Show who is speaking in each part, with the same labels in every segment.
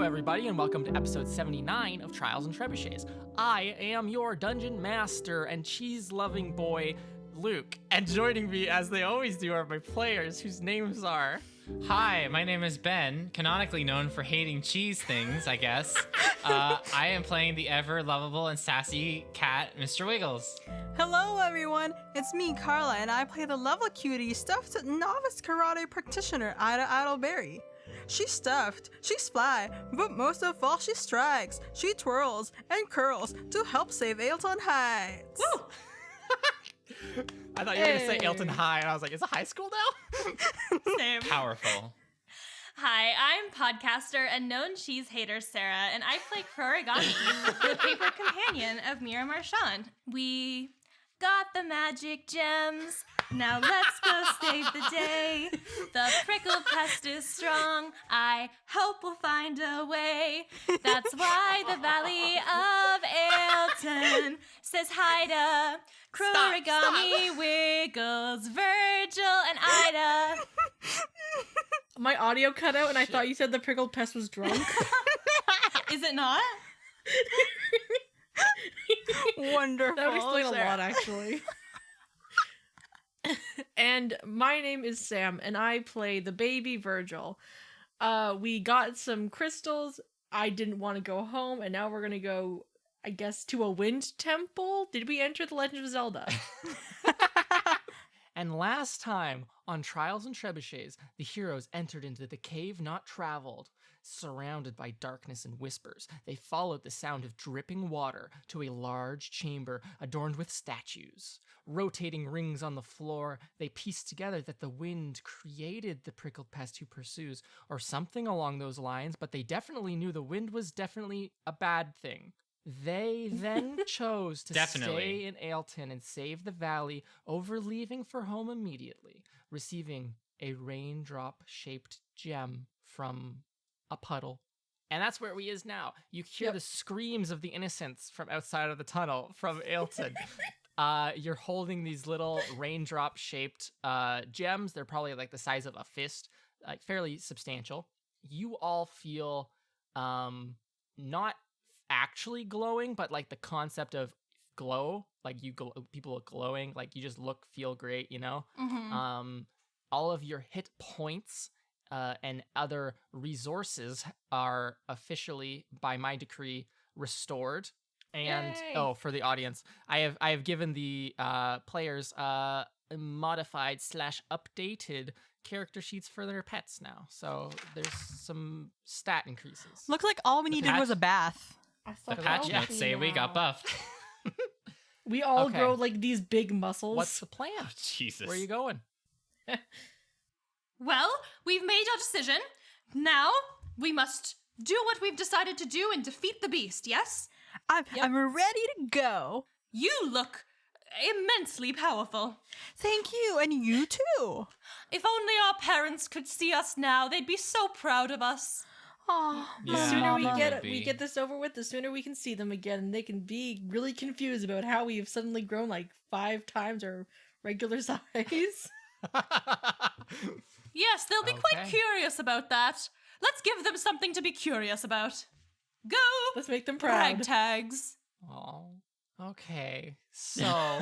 Speaker 1: everybody, and welcome to episode 79 of Trials and Trebuchets. I am your dungeon master and cheese-loving boy, Luke, and joining me, as they always do, are my players, whose names are...
Speaker 2: Hi, my name is Ben, canonically known for hating cheese things, I guess. I am playing the ever-lovable and sassy cat, Mr. Wiggles.
Speaker 3: Hello everyone, it's me, Carla, and I play the level cutie stuffed novice karate practitioner, Ida Idleberry. She's stuffed, she's fly, but most of all she strikes, she twirls and curls to help save Ailton Heights.
Speaker 1: Woo! I thought you were going to say Ailton High, and I was like, is it high school now?
Speaker 4: Same.
Speaker 2: Powerful.
Speaker 4: Hi, I'm podcaster and known cheese hater Sarah, and I play Kurigami, the paper companion of Mira Marchand. We got the magic gems. Now let's go save the day. The Prickled Pest is strong. I hope we'll find a way. That's why the Valley of Ailton says hi to Kurigami, Wiggles, Virgil, and Ida.
Speaker 5: My audio cut out and I thought you said the Prickled Pest was drunk.
Speaker 4: Is it not?
Speaker 3: Wonderful.
Speaker 5: That would explain a
Speaker 3: Sarah.
Speaker 5: lot, actually. And my name is Sam, and I play the baby Virgil. We got some crystals. I didn't want to go home, and now we're gonna go, I guess, to a wind temple? Did we enter The Legend of Zelda?
Speaker 1: And last time on Trials and Trebuchets, the heroes entered into the cave not traveled. Surrounded by darkness and whispers, they followed the sound of dripping water to a large chamber adorned with statues. Rotating rings on the floor, they pieced together that the wind created the Prickled Pest who pursues, or something along those lines, but they definitely knew the wind was definitely a bad thing. They then chose to stay in Ailton and save the valley over leaving for home immediately, receiving a raindrop-shaped gem from a puddle. And that's where we is now. You hear the screams of the innocents from outside of the tunnel from Ailton. You're holding these little raindrop-shaped gems. They're probably like the size of a fist, like fairly substantial. You all feel not actually glowing, but like the concept of glow, like people are glowing, like you just feel great, you know?
Speaker 4: Mm-hmm.
Speaker 1: All of your hit points and other resources are officially, by my decree, restored. And
Speaker 5: Yay!
Speaker 1: for the audience, I have given the players modified / updated character sheets for their pets now. So there's some stat increases.
Speaker 3: Looked like all we needed was a bath.
Speaker 2: The patch notes say we got buffed.
Speaker 5: We all
Speaker 1: Okay.
Speaker 5: grow like these big muscles.
Speaker 1: What's the plan?
Speaker 2: Oh, Jesus.
Speaker 1: Where are you going?
Speaker 4: Well, we've made our decision. Now, we must do what we've decided to do and defeat the beast, yes?
Speaker 3: I'm ready to go.
Speaker 4: You look immensely powerful.
Speaker 3: Thank you, and you too.
Speaker 4: If only our parents could see us now, they'd be so proud of us.
Speaker 3: Oh,
Speaker 5: The
Speaker 2: Yeah,
Speaker 5: sooner
Speaker 2: they
Speaker 5: we
Speaker 2: would
Speaker 5: get this over with, the sooner we can see them again, and they can be really confused about how we've suddenly grown like 5 times our regular size.
Speaker 4: Yes, they'll be quite
Speaker 1: Okay.
Speaker 4: curious about that. Let's give them something to be curious about. Go!
Speaker 5: Let's make them
Speaker 4: Brag
Speaker 5: proud.
Speaker 4: tags.
Speaker 1: Oh, okay. So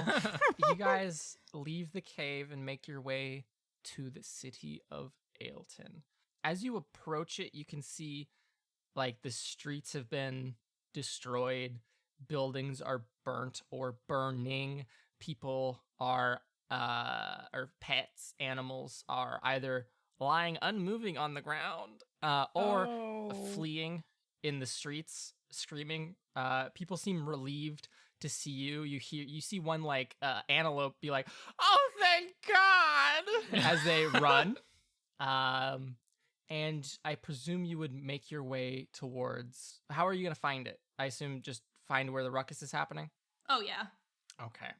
Speaker 1: you guys leave the cave and make your way to the city of Ailton. As you approach it, you can see like the streets have been destroyed, buildings are burnt or burning, people are or pets, animals are either lying unmoving on the ground or fleeing in the streets screaming. People seem relieved to see you. You see one like antelope be like, "Oh, thank God," as they run. And I presume you would make your way towards... How are you going to find it? I assume just find where the ruckus is happening?
Speaker 4: Oh, yeah.
Speaker 1: Okay.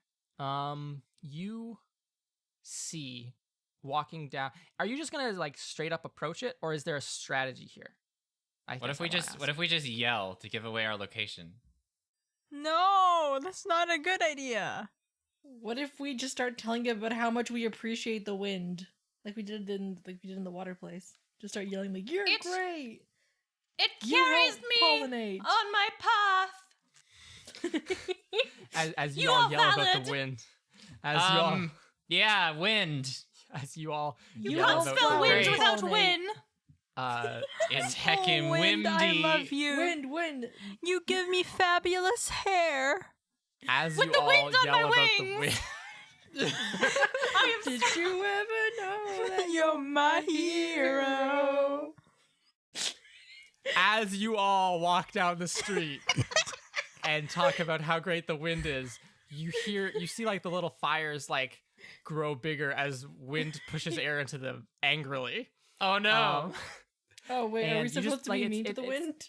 Speaker 1: You see walking down... Are you just going to like straight up approach it, or is there a strategy here?
Speaker 2: What if we just yell to give away our location?
Speaker 3: no, that's not a good idea.
Speaker 5: What if we just start telling about how much we appreciate the wind, like we did in the water place? Just start yelling like, "You're
Speaker 4: It-
Speaker 5: great!"
Speaker 4: It
Speaker 5: You
Speaker 4: carries
Speaker 5: help
Speaker 4: me
Speaker 5: pollinate.
Speaker 4: on my path.
Speaker 1: As you
Speaker 4: You
Speaker 1: all
Speaker 4: are
Speaker 1: yell about
Speaker 4: valid.
Speaker 1: the wind. As you all
Speaker 2: Yeah, wind.
Speaker 1: as you all
Speaker 4: You
Speaker 1: yell
Speaker 4: can't
Speaker 1: about
Speaker 4: spell
Speaker 1: the
Speaker 4: wind
Speaker 2: great.
Speaker 4: without
Speaker 5: Pollinate.
Speaker 4: win.
Speaker 2: It's
Speaker 3: Oh,
Speaker 2: heckin'
Speaker 3: wind, I
Speaker 2: windy.
Speaker 3: love you.
Speaker 5: Wind.
Speaker 3: You give me fabulous hair.
Speaker 1: as
Speaker 4: With
Speaker 1: you
Speaker 4: the
Speaker 1: all
Speaker 4: wind on
Speaker 1: yell
Speaker 4: my
Speaker 1: about the
Speaker 4: wings.
Speaker 1: wind.
Speaker 4: I am
Speaker 5: Did you ever know that
Speaker 3: You're my hero.
Speaker 1: As you all walk down the street and talk about how great the wind is, you see like the little fires like grow bigger as wind pushes air into them angrily.
Speaker 2: Oh no.
Speaker 5: Oh wait, are
Speaker 1: And
Speaker 5: we
Speaker 1: you
Speaker 5: supposed
Speaker 1: just,
Speaker 5: to
Speaker 1: like,
Speaker 5: be
Speaker 1: it's-
Speaker 5: mean to
Speaker 1: it-
Speaker 5: the
Speaker 1: it's-
Speaker 5: wind?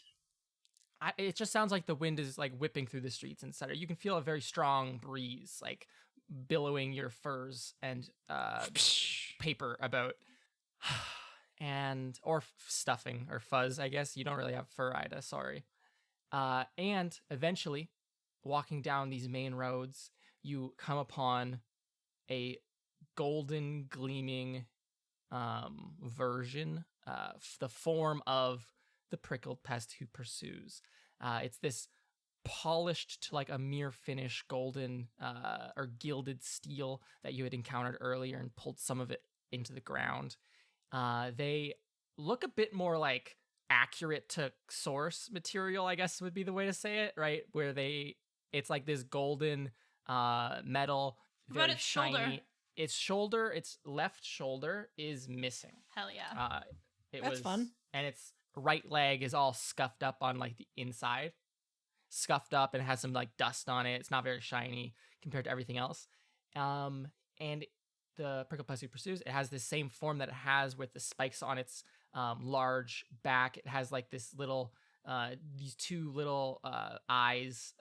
Speaker 1: It just sounds like the wind is like whipping through the streets, etc. You can feel a very strong breeze like billowing your furs and paper about and or stuffing or fuzz, I guess. You don't really have fur, Ida, sorry. And eventually, walking down these main roads, you come upon a golden gleaming version, the form of the prickled pest who pursues. It's this polished to like a mere finish golden or gilded steel that you had encountered earlier and pulled some of it into the ground. They look a bit more like accurate to source material, I guess would be the way to say it, right? Where it's like this golden metal,
Speaker 4: What about
Speaker 1: very
Speaker 4: its shoulder?
Speaker 1: shiny. Its left shoulder is missing.
Speaker 4: Hell yeah.
Speaker 5: That's fun.
Speaker 1: And its right leg is all scuffed up on like the inside, scuffed up and has some like dust on it. It's not very shiny compared to everything else. And the prickled pest who pursues, it has this same form that it has with the spikes on its large back. It has like this little these two little eyes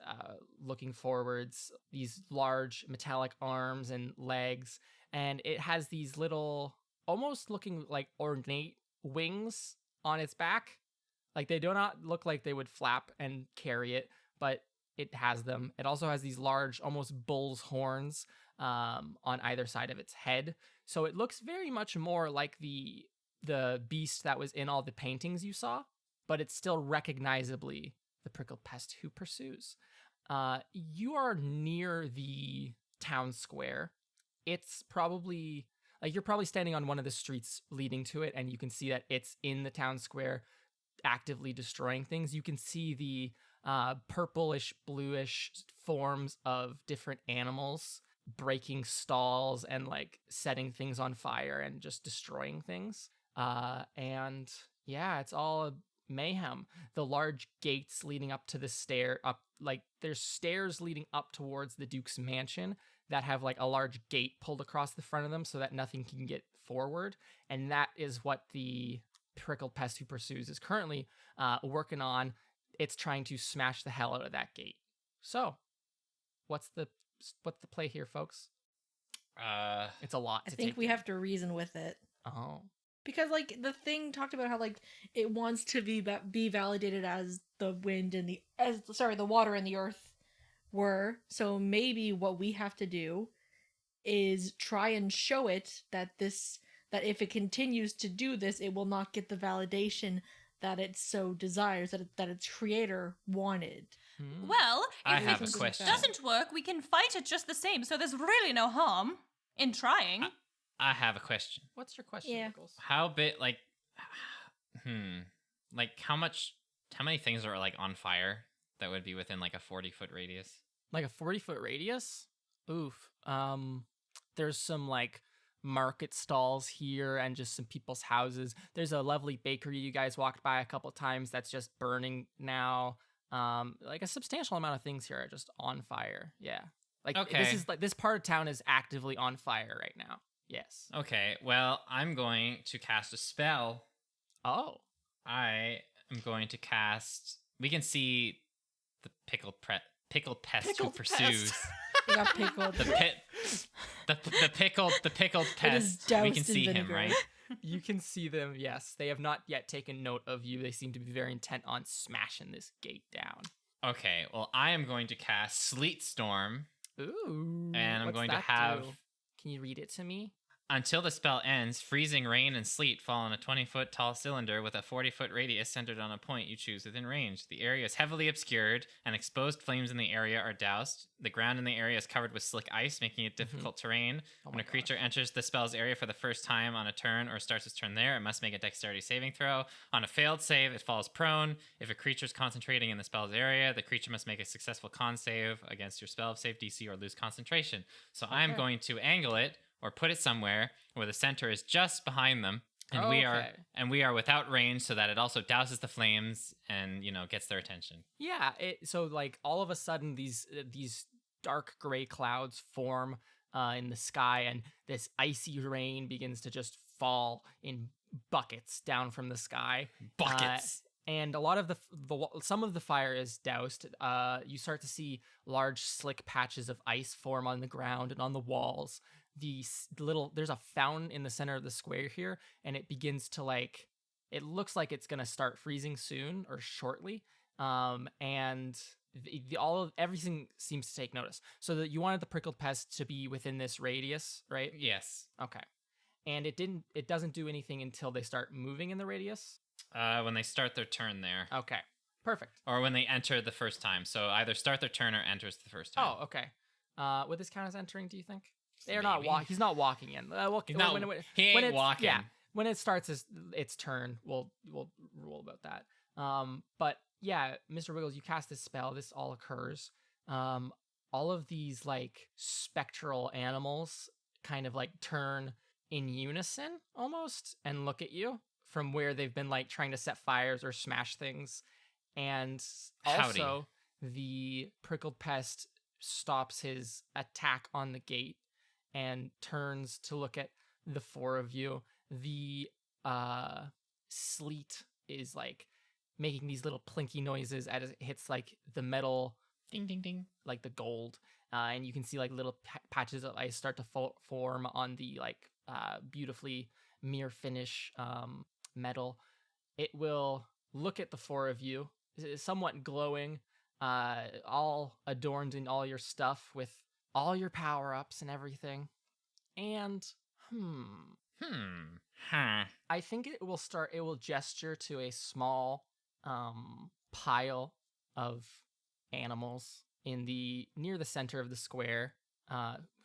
Speaker 1: looking forwards, these large metallic arms and legs, and it has these little almost looking like ornate wings on its back. Like they do not look like they would flap and carry it, but it has them. It also has these large, almost bull's horns on either side of its head. So it looks very much more like the beast that was in all the paintings you saw, but it's still recognizably the prickled pest who pursues. You are near the town square. It's probably like you're probably standing on one of the streets leading to it, and you can see that it's in the town square actively destroying things. You can see the purplish, bluish forms of different animals breaking stalls and like setting things on fire and just destroying things. And yeah, it's all a mayhem. The large gates leading up to the there's stairs leading up towards the Duke's mansion that have like a large gate pulled across the front of them so that nothing can get forward. And that is what the prickled pest who pursues is currently working on. It's trying to smash the hell out of that gate. So, what's the play here, folks? It's a lot.
Speaker 5: I
Speaker 1: to
Speaker 5: think
Speaker 1: take
Speaker 5: we
Speaker 1: in.
Speaker 5: have to reason with it.
Speaker 1: Oh,
Speaker 5: Because like the thing talked about how like it wants to be validated as the wind and the water and the earth were. So maybe what we have to do is try and show it that if it continues to do this, it will not get the validation that it so desires, that its creator wanted.
Speaker 4: Well,
Speaker 2: I
Speaker 4: if
Speaker 2: have a
Speaker 4: it
Speaker 2: question.
Speaker 4: doesn't work, we can fight it just the same, so there's really no harm in trying.
Speaker 2: I have a question.
Speaker 1: What's your question,
Speaker 5: Yeah.
Speaker 1: Nichols?
Speaker 2: How big, like, like how many things are like on fire that would be within like a 40-foot radius?
Speaker 1: Like a 40-foot radius? Oof. There's some like market stalls here and just some people's houses. There's a lovely bakery you guys walked by a couple times that's just burning now. Like a substantial amount of things here are just on fire. Yeah. Like
Speaker 2: Okay.
Speaker 1: this part of town is actively on fire right now. Yes.
Speaker 2: Okay, well, I'm going to cast a spell.
Speaker 1: Oh.
Speaker 2: I am going to cast. We can see the pickled pest
Speaker 1: Pickled
Speaker 2: who pursues.
Speaker 1: pest.
Speaker 5: We got pickled.
Speaker 2: The pickled
Speaker 5: It is
Speaker 2: pest. We
Speaker 5: doused
Speaker 2: can
Speaker 5: in
Speaker 2: see him,
Speaker 5: vinegar.
Speaker 2: right?
Speaker 1: You can see them, yes. They have not yet taken note of you. They seem to be very intent on smashing this gate down.
Speaker 2: Okay, well, I am going to cast Sleet Storm.
Speaker 1: Ooh.
Speaker 2: And I'm
Speaker 1: what's
Speaker 2: going to
Speaker 1: that
Speaker 2: have-
Speaker 1: do? Can you read it to me?
Speaker 2: Until the spell ends, freezing rain and sleet fall on a 20-foot tall cylinder with a 40-foot radius centered on a point you choose within range. The area is heavily obscured, and exposed flames in the area are doused. The ground in the area is covered with slick ice, making it difficult terrain. When a creature enters the spell's area for the first time on a turn or starts its turn there, it must make a dexterity saving throw. On a failed save, it falls prone. If a creature is concentrating in the spell's area, the creature must make a successful con save against your spell save DC or lose concentration. So I'm going to angle it or put it somewhere where the center is just behind them, and we are without range, so that it also douses the flames and gets their attention.
Speaker 1: Yeah. So like all of a sudden these dark gray clouds form in the sky, and this icy rain begins to just fall in buckets down from the sky.
Speaker 2: Buckets.
Speaker 1: And a lot of some of the fire is doused. You start to see large slick patches of ice form on the ground and on the walls. There's a fountain in the center of the square here, and it begins to it looks like it's gonna start freezing soon or shortly. And everything seems to take notice. So that you wanted the Prickled Pest to be within this radius, right?
Speaker 2: Yes.
Speaker 1: Okay. And it doesn't do anything until they start moving in the radius.
Speaker 2: When they start their turn there.
Speaker 1: Okay. Perfect.
Speaker 2: Or when they enter the first time. So either start their turn or enters the first time.
Speaker 1: Oh, okay. Would this count as entering, do you think? They're not walking. He's not walking in.
Speaker 2: He ain't walking.
Speaker 1: Yeah, when it starts its turn, we'll rule about that. But yeah, Mr. Wiggles, you cast this spell. This all occurs. All of these spectral animals kind of turn in unison almost and look at you from where they've been trying to set fires or smash things. And also the Prickled Pest stops his attack on the gate and turns to look at the four of you. The sleet is making these little plinky noises as it hits the metal,
Speaker 2: ding ding ding,
Speaker 1: the gold, and you can see little patches of ice start to form on the beautifully mirror finish metal. It will look at the four of you, somewhat glowing, all adorned in all your stuff with all your power-ups and everything. And I think it will gesture to a small pile of animals near the center of the square,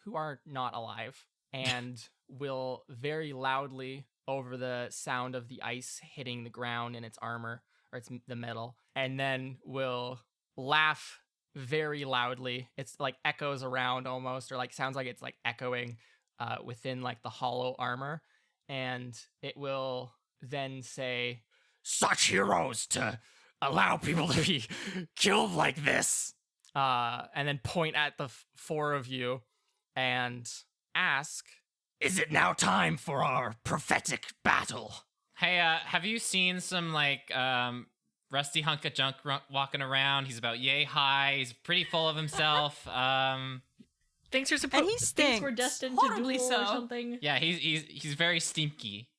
Speaker 1: who are not alive, and will very loudly, over the sound of the ice hitting the ground in its armor or the metal, and then will laugh very loudly. It's echoes around almost, or sounds like it's echoing within the hollow armor, and it will then say, "Such heroes to allow people to be killed like this," and then point at the four of you and ask, "Is it now time for our prophetic battle?"
Speaker 2: Hey, have you seen some rusty hunk of junk walking around? He's about yay high. He's pretty full of himself.
Speaker 5: Things are supposed.
Speaker 3: And he
Speaker 5: Things
Speaker 3: stinks.
Speaker 5: were destined
Speaker 4: Horribly
Speaker 5: to duel
Speaker 4: so.
Speaker 5: or something.
Speaker 2: Yeah, he's very stinky.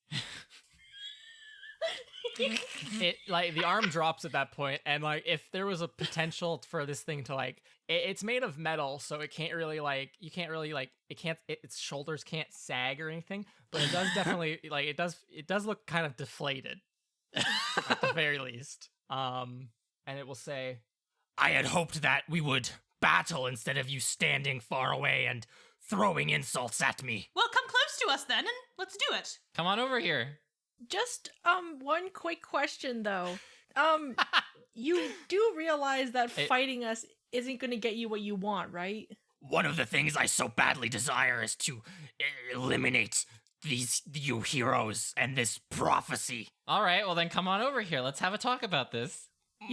Speaker 1: The arm drops at that point, and if there was a potential for this thing to it's made of metal, so it can't really its shoulders can't sag or anything, but it does definitely it does look kind of deflated at the very least. And it will say, "I had hoped that we would battle instead of you standing far away and throwing insults at me."
Speaker 4: Well, come close to us then, and let's do it.
Speaker 2: Come on over here.
Speaker 5: Just one quick question though. You do realize that fighting us isn't going to get you what you want, right?
Speaker 1: One of the things I so badly desire is to eliminate you heroes and this prophecy.
Speaker 2: All right, well then come on over here. Let's have a talk about this.
Speaker 5: If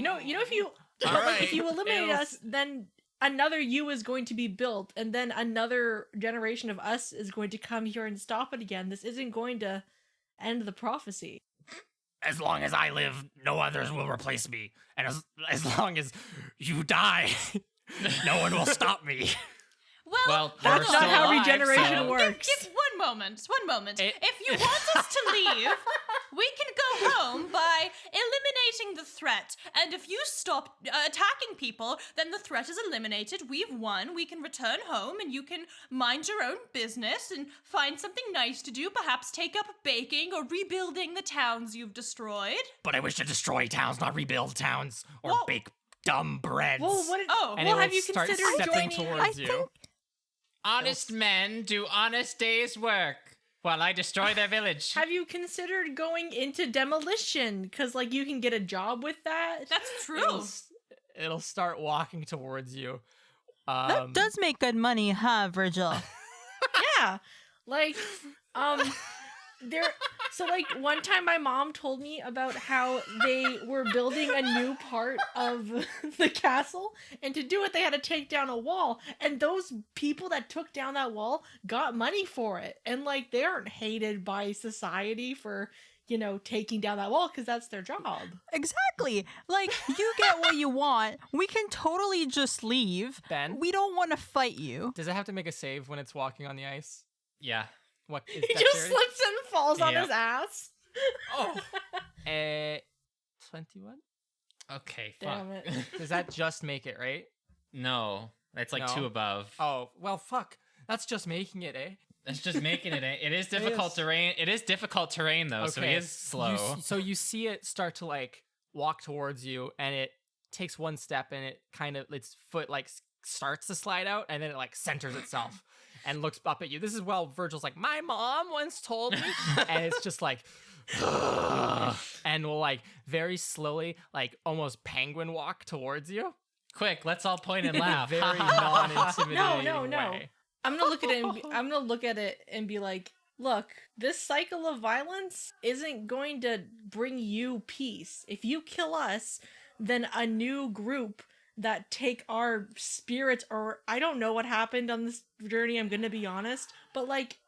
Speaker 5: you
Speaker 1: right.
Speaker 5: if you eliminate us, then another you is going to be built, and then another generation of us is going to come here and stop it again. This isn't going to end the prophecy.
Speaker 1: As long as I live, no others will replace me. And as long as you die, no one will stop me.
Speaker 2: Well,
Speaker 5: That's
Speaker 2: we're
Speaker 5: not
Speaker 2: still
Speaker 5: how
Speaker 2: alive,
Speaker 5: regeneration
Speaker 2: so-
Speaker 5: works.
Speaker 4: Give one moment. If you want us to leave, we can go home by eliminating the threat. And if you stop attacking people, then the threat is eliminated. We've won. We can return home and you can mind your own business and find something nice to do. Perhaps take up baking or rebuilding the towns you've destroyed.
Speaker 1: But I wish to destroy towns, not rebuild towns or
Speaker 4: Whoa.
Speaker 1: bake dumb breads.
Speaker 5: Well, what?
Speaker 4: Oh,
Speaker 1: and
Speaker 5: well,
Speaker 1: it
Speaker 5: have
Speaker 1: will
Speaker 5: you
Speaker 1: start
Speaker 5: considered
Speaker 1: stepping
Speaker 5: joining?
Speaker 1: towards you.
Speaker 2: Honest men do honest days' work while I destroy their village.
Speaker 5: Have you considered going into demolition? Because like you can get a job with that.
Speaker 4: that's true.
Speaker 1: It'll start walking towards you.
Speaker 3: That does make good money, huh, Virgil?
Speaker 5: Yeah, like there. So like one time my mom told me about how they were building a new part of the castle, and to do it they had to take down a wall, and those people that took down that wall got money for it, and like they aren't hated by society for, you know, taking down that wall because that's their job.
Speaker 3: Exactly. Like, you get what you want. We can totally just leave.
Speaker 1: Ben?
Speaker 3: We don't want to fight you.
Speaker 1: Does it have to make a save when it's walking on the ice?
Speaker 2: Yeah.
Speaker 1: What is
Speaker 5: He just
Speaker 1: dexterity?
Speaker 5: slips and falls on
Speaker 2: Yep.
Speaker 5: his ass.
Speaker 1: Oh. 21?
Speaker 2: Okay, fuck.
Speaker 5: Damn it.
Speaker 1: Does that just make it, right?
Speaker 2: No, that's like
Speaker 1: No.
Speaker 2: 2 above.
Speaker 1: Oh, well, fuck. That's just making it, eh?
Speaker 2: That's just making it. It is difficult
Speaker 1: is.
Speaker 2: terrain. It is difficult terrain though, so he is slow.
Speaker 1: So you see it start to like walk towards you, and it takes one step, and it kind of its foot like starts to slide out, and then it like centers itself and looks up at you. This is while Virgil's like, my mom once told me, and it's just like, and will like very slowly, like almost penguin walk towards you.
Speaker 2: Quick, let's all point and laugh.
Speaker 1: Very non-intimidating
Speaker 5: No.
Speaker 1: way.
Speaker 5: I'm gonna look at it. I'm gonna look at it and be like, "Look, this cycle of violence isn't going to bring you peace. If you kill us, then a new group that take our spirits, or I don't know what happened on this journey. I'm gonna be honest, but like,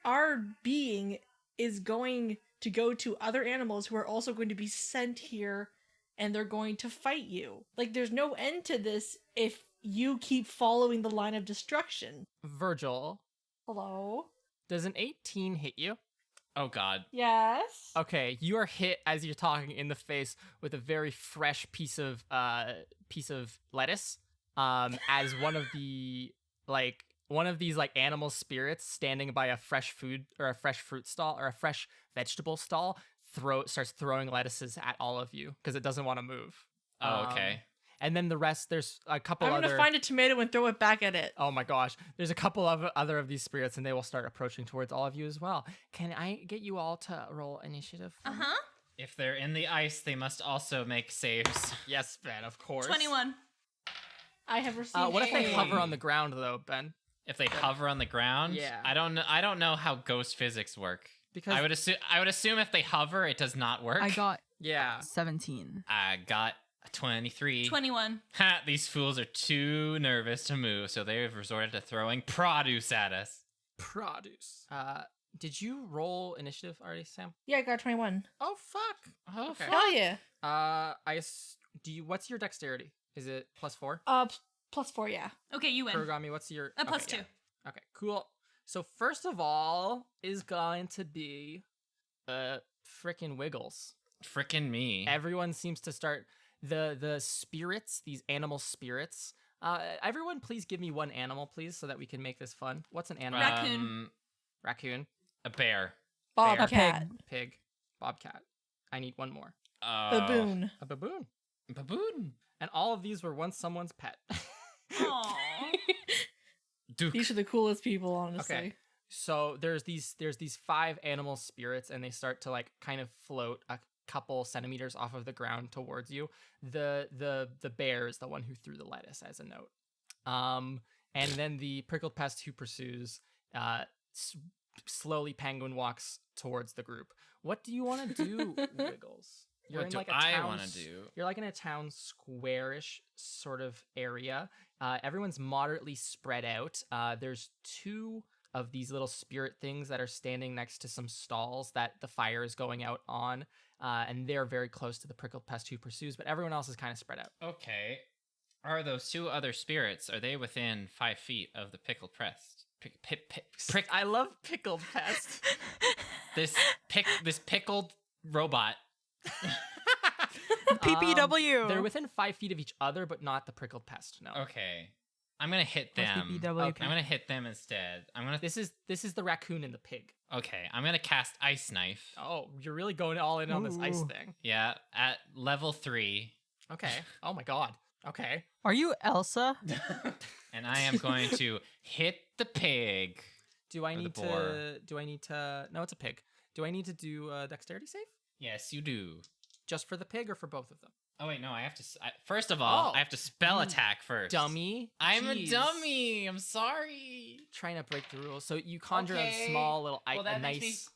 Speaker 5: our being is going to go to other animals who are also going to be sent here, and they're going to fight you. Like, there's no end to this if you keep following the line of destruction."
Speaker 1: Virgil,
Speaker 5: Hello?
Speaker 1: does an 18 hit you?
Speaker 2: Oh god.
Speaker 5: Yes?
Speaker 1: Okay, you are hit as you're talking in the face with a very fresh piece of lettuce. As one of these like animal spirits standing by a fresh food or a fresh fruit stall or a fresh vegetable stall starts throwing lettuces at all of you because it doesn't want to move.
Speaker 2: Oh, okay.
Speaker 1: And then the rest, there's a couple
Speaker 5: I'm
Speaker 1: other.
Speaker 5: gonna find a tomato and throw it back at it.
Speaker 1: Oh my gosh, there's a couple of other of these spirits, and they will start approaching towards all of you as well. Can I get you all to roll initiative?
Speaker 4: Uh-huh.
Speaker 2: If they're in the ice, they must also make saves.
Speaker 1: Yes, Ben, of course.
Speaker 4: 21.
Speaker 5: I have received.
Speaker 1: What if they
Speaker 2: Hey.
Speaker 1: hover on the ground though, Ben?
Speaker 2: If they hover on the ground,
Speaker 1: Yeah.
Speaker 2: I don't know how ghost physics work.
Speaker 1: Because
Speaker 2: I would assume if they hover, it does not work.
Speaker 3: I got
Speaker 1: yeah.
Speaker 3: 17.
Speaker 2: I got a 23.
Speaker 4: 21.
Speaker 2: Ha! These fools are too nervous to move, so they have resorted to throwing produce at us.
Speaker 1: Produce. Did you roll initiative already, Sam?
Speaker 5: Yeah, I got 21.
Speaker 1: Oh fuck.
Speaker 2: Oh,
Speaker 1: Okay.
Speaker 5: Hell yeah.
Speaker 1: What's your dexterity? Is it +4?
Speaker 5: +4, yeah.
Speaker 4: Okay, you win.
Speaker 1: Kurugami, what's your
Speaker 4: +2.
Speaker 1: yeah. Okay, cool. So first of all is going to be frickin' Wiggles.
Speaker 2: Frickin' me.
Speaker 1: Everyone seems to start the spirits, these animal spirits. Everyone please give me one animal, please, so that we can make this fun. What's an animal?
Speaker 4: Raccoon.
Speaker 1: Raccoon,
Speaker 2: A bear.
Speaker 5: Bobcat.
Speaker 1: pig, bobcat. I need one more.
Speaker 5: Baboon.
Speaker 1: A baboon.
Speaker 2: Baboon.
Speaker 1: And all of these were once someone's pet.
Speaker 4: Aww.
Speaker 2: Duke.
Speaker 5: These are the coolest people, honestly.
Speaker 1: Okay. So there's these 5 animal spirits, and they start to like kind of float a couple centimeters off of the ground towards you. The bear is the one who threw the lettuce as a note. And then the Prickled Pest who pursues slowly penguin walks towards the group. What do you want to do, Wiggles?
Speaker 2: What do
Speaker 1: a
Speaker 2: I
Speaker 1: town
Speaker 2: want to do?
Speaker 1: You're like in a town squarish sort of area. Everyone's moderately spread out. There's 2 of these little spirit things that are standing next to some stalls that the fire is going out on. And they're very close to the Prickled Pest who pursues, but everyone else is kind of spread out.
Speaker 2: Okay. Are those 2 other spirits, are they within 5 feet of the Pickled Pest?
Speaker 1: I love Pickled Pest.
Speaker 2: This pickled robot.
Speaker 3: PPW.
Speaker 1: They're within 5 feet of each other, but not the prickled pest. No.
Speaker 2: Okay. I'm gonna hit
Speaker 3: What's
Speaker 2: them.
Speaker 3: PPW?
Speaker 1: Okay.
Speaker 2: I'm gonna hit them instead.
Speaker 1: This is the raccoon and the pig.
Speaker 2: Okay. I'm gonna cast Ice Knife.
Speaker 1: Oh, you're really going all in on this ice
Speaker 3: Ooh.
Speaker 1: thing.
Speaker 2: Yeah, at level 3.
Speaker 1: Okay. Oh my god. Okay.
Speaker 3: Are you Elsa?
Speaker 2: And I am going to hit the pig.
Speaker 1: Do I
Speaker 2: Or the
Speaker 1: need
Speaker 2: boar.
Speaker 1: to? Do I need to? No, it's a pig. Do I need to do a dexterity save
Speaker 2: Yes, you do.
Speaker 1: just for the pig or for both of them?
Speaker 2: Oh wait, no, I have to. First of all,
Speaker 1: Oh,
Speaker 2: I have to spell
Speaker 1: you
Speaker 2: attack first.
Speaker 1: Dummy.
Speaker 2: I'm a
Speaker 1: Jeez.
Speaker 2: dummy. I'm sorry.
Speaker 1: Trying to break the rules. So you conjure
Speaker 2: Okay.
Speaker 1: a small little,
Speaker 2: Well,
Speaker 1: a
Speaker 2: that
Speaker 1: nice.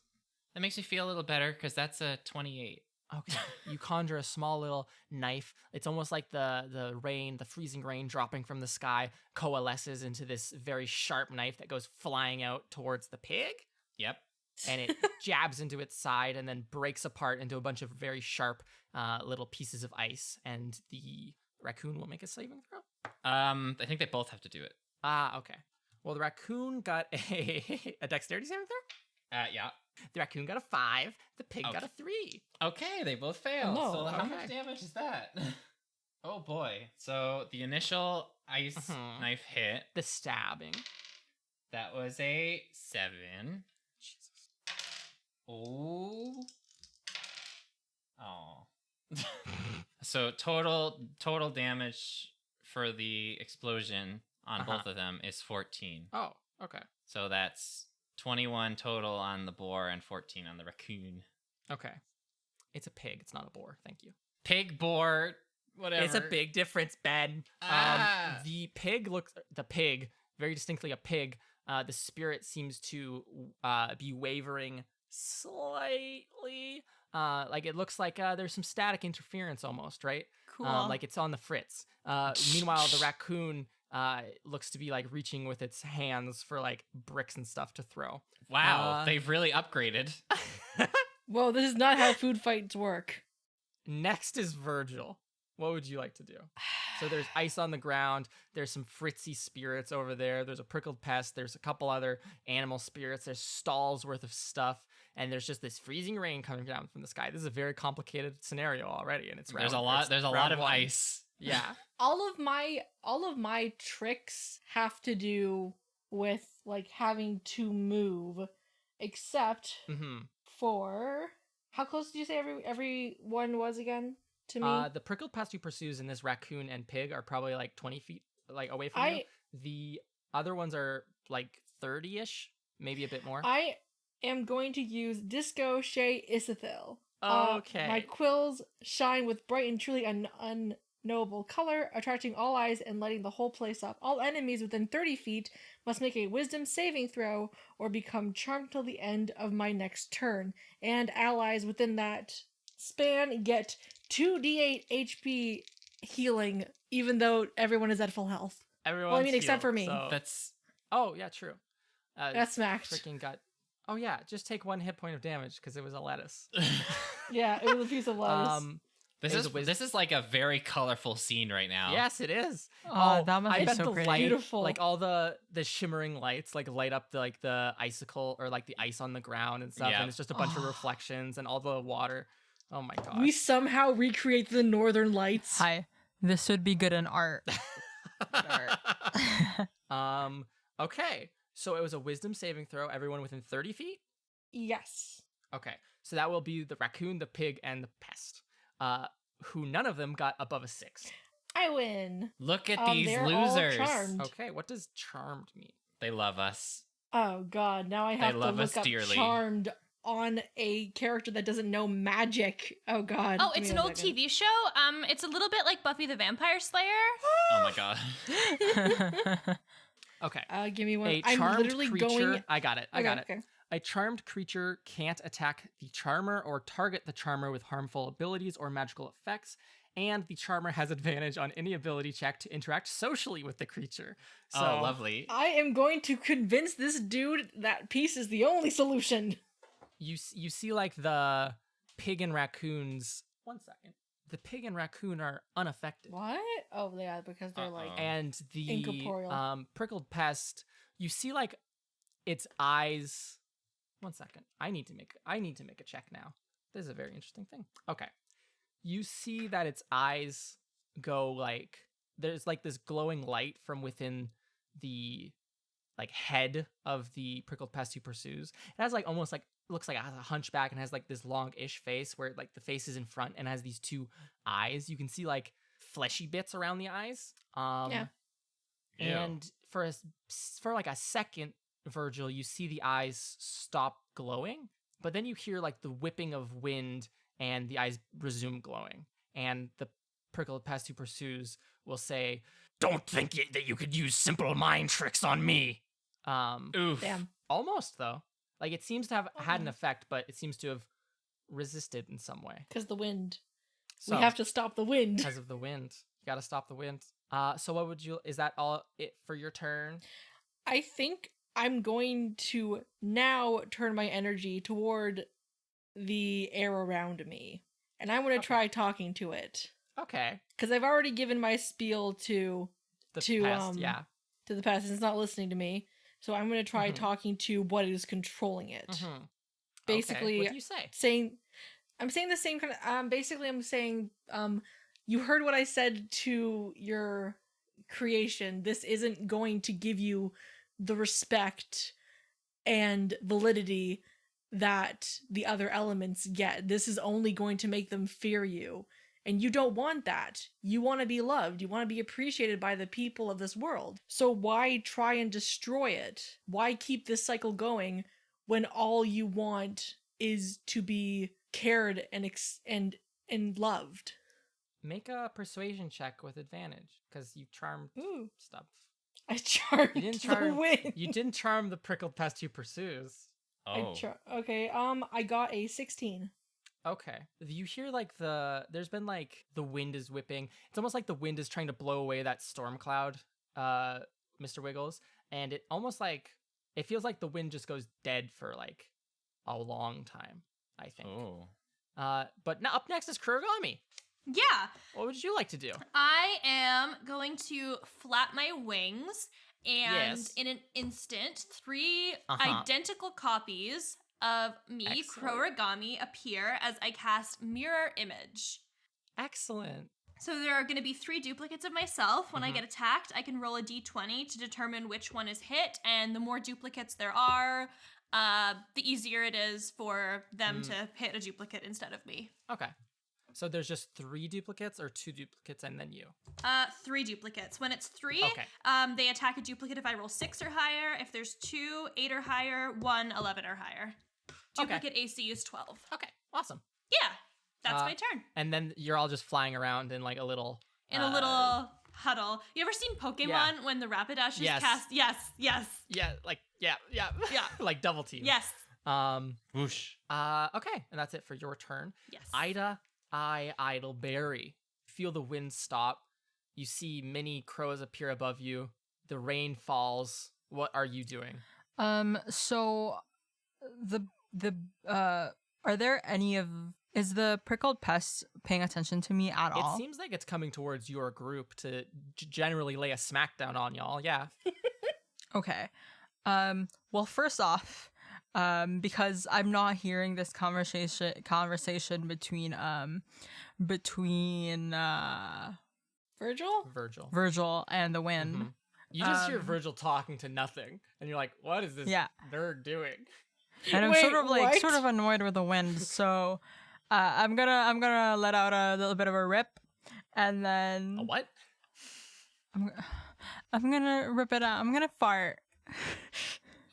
Speaker 2: makes me feel a little better because that's a 28.
Speaker 1: Okay. You conjure a small little knife. It's almost like the rain, the freezing rain dropping from the sky coalesces into this very sharp knife that goes flying out towards the pig,
Speaker 2: Yep.
Speaker 1: and it jabs into its side and then breaks apart into a bunch of very sharp little pieces of ice, and the raccoon will make a saving throw.
Speaker 2: I think they both have to do it.
Speaker 1: Okay. Well, the raccoon got a dexterity saving throw.
Speaker 2: Yeah.
Speaker 1: The raccoon got a 5. The pig got
Speaker 2: Okay.
Speaker 1: a 3.
Speaker 2: Okay, they both fail.
Speaker 5: No,
Speaker 2: So how
Speaker 1: okay.
Speaker 2: much damage is that? Oh boy. So the initial ice
Speaker 1: Mhm.
Speaker 2: knife hit,
Speaker 1: The stabbing.
Speaker 2: that was a 7.
Speaker 1: Jesus.
Speaker 2: Oh. Oh. So total damage for the explosion on both of them is 14.
Speaker 1: Oh, okay.
Speaker 2: So that's 21 total on the boar and 14 on the raccoon.
Speaker 1: Okay. It's a pig. It's not a boar. Thank you.
Speaker 2: Pig, boar, whatever.
Speaker 1: It's a big difference, Ben.
Speaker 2: Ah.
Speaker 1: The pig, very distinctly a pig. The spirit seems to be wavering slightly. Like it looks like there's some static interference almost, right?
Speaker 3: Cool.
Speaker 1: Like it's on the fritz. Meanwhile, the raccoon looks to be like reaching with its hands for like bricks and stuff to throw.
Speaker 2: Wow, they've really upgraded.
Speaker 5: Well, this is not how food fights work.
Speaker 1: Next is Virgil. What would you like to do? So there's ice on the ground. There's some fritzy spirits over there. There's a prickled pest. There's a couple other animal spirits. There's stalls worth of stuff. And there's just this freezing rain coming down from the sky. This is a very complicated scenario already, and it's
Speaker 2: There's
Speaker 1: round-
Speaker 2: a lot
Speaker 1: round
Speaker 2: of
Speaker 1: one.
Speaker 2: ice.
Speaker 1: Yeah.
Speaker 5: All of my tricks have to do with like having to move, except
Speaker 1: Mm-hmm.
Speaker 5: for how close did you say every one was again to me?
Speaker 1: The prickled pest you pursues in this raccoon and pig are probably like 20 feet like away from you.
Speaker 5: I
Speaker 1: The other ones are like 30-ish, maybe a bit more.
Speaker 5: I am going to use Disco Shay Isithil.
Speaker 1: Okay.
Speaker 5: My quills shine with bright and truly unknowable color, attracting all eyes and lighting the whole place up. All enemies within 30 feet must make a wisdom saving throw or become charmed till the end of my next turn. And allies within that span get 2d8 HP healing, even though everyone is at full health.
Speaker 1: Everyone's
Speaker 5: except for
Speaker 1: healed,
Speaker 5: me.
Speaker 1: so-
Speaker 2: That's
Speaker 1: Oh, yeah, true.
Speaker 5: That's smacked.
Speaker 1: Freaking got. Oh yeah, just take 1 hit point of damage because it was a lettuce.
Speaker 5: Yeah, it was a piece of lettuce.
Speaker 2: this
Speaker 1: There's
Speaker 2: is
Speaker 1: a wis-
Speaker 2: this is like a very colorful scene right now.
Speaker 1: Yes, it is.
Speaker 3: Oh, that must
Speaker 1: I
Speaker 3: be
Speaker 1: bet
Speaker 3: so
Speaker 1: the
Speaker 3: pretty.
Speaker 1: light,
Speaker 5: Beautiful.
Speaker 1: like all the shimmering lights, like light up the icicle or like the ice on the ground and stuff,
Speaker 2: Yeah.
Speaker 1: and it's just a bunch of
Speaker 3: Oh.
Speaker 1: reflections and all the water. Oh my gosh.
Speaker 5: We somehow recreate the Northern Lights.
Speaker 3: Hi. This would be good in art.
Speaker 1: Okay. So it was a wisdom saving throw. Everyone within 30 feet.
Speaker 5: Yes.
Speaker 1: Okay. So that will be the raccoon, the pig, and the pest. Who none of them got above a 6.
Speaker 5: I win.
Speaker 2: Look at these
Speaker 5: They're all
Speaker 2: losers.
Speaker 5: charmed.
Speaker 1: Okay. What does charmed mean?
Speaker 2: They love us.
Speaker 5: Oh god, now I have to
Speaker 2: love us
Speaker 5: look up
Speaker 2: dearly.
Speaker 5: Charmed on a character that doesn't know magic. Oh god.
Speaker 4: Oh,
Speaker 5: Give
Speaker 4: it's
Speaker 5: me
Speaker 4: an
Speaker 5: a
Speaker 4: old
Speaker 5: second.
Speaker 4: TV show. It's a little bit like Buffy the Vampire Slayer.
Speaker 2: Oh my god.
Speaker 1: Okay.
Speaker 5: Give me one.
Speaker 1: A
Speaker 5: I'm
Speaker 1: charmed
Speaker 5: literally
Speaker 1: creature.
Speaker 5: going.
Speaker 1: I got it. I got it.
Speaker 5: Okay.
Speaker 1: A charmed creature can't attack the charmer or target the charmer with harmful abilities or magical effects, and the charmer has advantage on any ability check to interact socially with the creature. So,
Speaker 2: Oh, lovely.
Speaker 5: I am going to convince this dude that peace is the only solution.
Speaker 1: You see like the pig and raccoons. 1 second. The pig and raccoon are unaffected.
Speaker 5: What? Oh yeah, because they're like.
Speaker 2: Uh-oh.
Speaker 1: And the
Speaker 5: Incorporeal.
Speaker 1: prickled pest, you see like its eyes. 1 second. I need to make a check now. This is a very interesting thing. Okay. You see that its eyes go like there's like this glowing light from within the like head of the prickled pest who pursues. It has like almost like looks like it has a hunchback and has like this long-ish face where like the face is in front and has these two eyes. You can see like fleshy bits around the eyes.
Speaker 5: Yeah.
Speaker 1: And for like a second, Virgil, you see the eyes stop glowing, but then you hear like the whipping of wind and the eyes resume glowing. And the prickled pest who pursues will say, "Don't think that you could use simple mind tricks on me."
Speaker 2: Oof.
Speaker 5: Damn.
Speaker 1: Almost though. Like it seems to have had an effect, but it seems to have resisted in some way.
Speaker 5: Because the wind.
Speaker 1: So,
Speaker 5: We have to stop the wind.
Speaker 1: because of the wind. You gotta stop the wind. So what would you? Is that all it for your turn?
Speaker 5: I think I'm going to now turn my energy toward the air around me. And I'm going to
Speaker 1: Okay.
Speaker 5: try talking to it.
Speaker 1: Okay.
Speaker 5: Because I've already given my spiel to
Speaker 1: The
Speaker 5: To,
Speaker 1: pest, yeah.
Speaker 5: the past, and it's not listening to me. So I'm going to try
Speaker 1: Mhm.
Speaker 5: talking to what is controlling it.
Speaker 1: Mhm.
Speaker 5: Basically,
Speaker 1: Okay. What do you say?
Speaker 5: I'm saying the same kind of, basically I'm saying, you heard what I said to your creation. This isn't going to give you the respect and validity that the other elements get. This is only going to make them fear you. And you don't want that. You want to be loved. You want to be appreciated by the people of this world. So why try and destroy it? Why keep this cycle going when all you want is to be cared and loved?
Speaker 1: Make a persuasion check with advantage because you charmed
Speaker 5: Ooh.
Speaker 1: stuff.
Speaker 5: I charmed
Speaker 1: You didn't
Speaker 5: the
Speaker 1: charm.
Speaker 5: wind.
Speaker 1: You didn't charm the prickled pest who pursues.
Speaker 2: Oh.
Speaker 5: Okay, I got a 16.
Speaker 1: Okay. You hear like there's been like the wind is whipping. It's almost like the wind is trying to blow away that storm cloud, Mr. Wiggles. And it almost like, it feels like the wind just goes dead for like a long time, I think.
Speaker 2: Oh.
Speaker 1: But now up next is Kurogami.
Speaker 4: Yeah,
Speaker 1: What would you like to do?
Speaker 4: I am going to flap my wings, and
Speaker 1: Yes.
Speaker 4: in an instant, 3
Speaker 1: Uh-huh.
Speaker 4: identical copies of me,
Speaker 1: Excellent.
Speaker 4: Kurogami, appear as I cast Mirror Image.
Speaker 1: Excellent.
Speaker 4: So there are going to be 3 duplicates of myself. When I
Speaker 1: Mhm.
Speaker 4: get attacked, I can roll a d20 to determine which one is hit, and the more duplicates there are, the easier it is for them to hit a duplicate instead of me.
Speaker 1: Okay. So there's just 3 duplicates or 2 duplicates and then you?
Speaker 4: 3 duplicates. When it's 3,
Speaker 1: Okay.
Speaker 4: they attack a duplicate if I roll 6 or higher. If there's 2, 8 or higher, 1, 11 or higher. Duplicate AC is 12.
Speaker 1: Okay. Awesome.
Speaker 4: Yeah, that's
Speaker 1: Uh,
Speaker 4: my turn.
Speaker 1: And then you're all just flying around in like a little...
Speaker 4: In a little huddle. You ever seen Pokemon when the Rapidash
Speaker 1: Yes.
Speaker 4: cast? Yes.
Speaker 1: Yeah, like, yeah.
Speaker 4: Yeah.
Speaker 1: like double team.
Speaker 4: Yes.
Speaker 2: Whoosh.
Speaker 1: Okay, and that's it for your turn.
Speaker 4: Yes.
Speaker 1: Ida, Idleberry. Feel the wind stop. You see many crows appear above you. The rain falls. What are you doing?
Speaker 3: So are there any is the prickled pest paying attention to me at all?
Speaker 1: It seems like it's coming towards your group to generally lay a smackdown on y'all. Yeah.
Speaker 3: Okay. Well, first off, because I'm not hearing this conversation between
Speaker 5: Virgil?
Speaker 1: Virgil.
Speaker 3: Virgil and the wind.
Speaker 1: Mhm. You just hear
Speaker 3: Um,
Speaker 1: Virgil talking to nothing, and you're like, "What is this
Speaker 3: Yeah.
Speaker 1: nerd doing?"
Speaker 3: And I'm
Speaker 5: Wait,
Speaker 3: sort of
Speaker 5: what?
Speaker 3: annoyed with the wind, so I'm gonna let out a little bit of a rip, and then
Speaker 1: A what?
Speaker 3: I'm gonna rip it out. I'm gonna fart.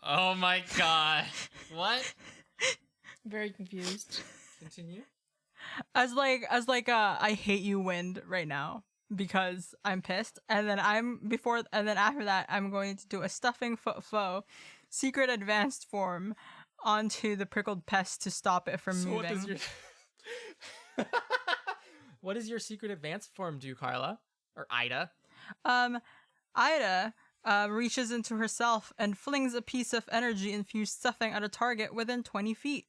Speaker 2: Oh my god. What?
Speaker 5: Very confused.
Speaker 1: Continue.
Speaker 3: I hate you wind right now because I'm pissed, and then after that I'm going to do a stuffing foe secret advanced form onto the prickled pest to stop it from
Speaker 1: So
Speaker 3: moving.
Speaker 1: what does your secret advance form do, Carla? Or Ida?
Speaker 3: Ida reaches into herself and flings a piece of energy-infused stuffing at a target within 20 feet.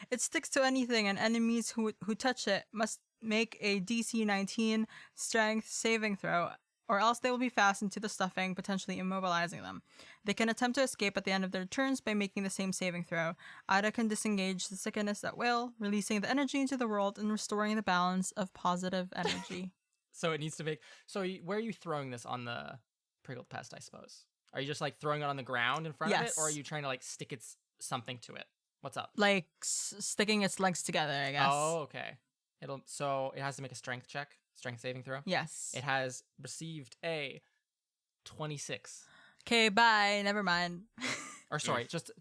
Speaker 3: It sticks to anything, and enemies who touch it must make a DC 19 strength saving throw. or else they will be fastened to the stuffing, potentially immobilizing them. They can attempt to escape at the end of their turns by making the same saving throw. Ida can disengage the sickness at will, releasing the energy into the world and restoring the balance of positive energy.
Speaker 1: So it needs to make. So where are you throwing this on the Prickled Pest, I suppose? Are you just like throwing it on the ground in front of it,
Speaker 3: Yes.
Speaker 1: or are you trying to like stick its something to it? What's up?
Speaker 3: Like sticking its legs together, I guess.
Speaker 1: Oh, okay. So it has to make a strength check, strength saving throw.
Speaker 3: Yes.
Speaker 1: It has received a 26.
Speaker 3: Okay, bye. Never mind.
Speaker 1: Or sorry, just a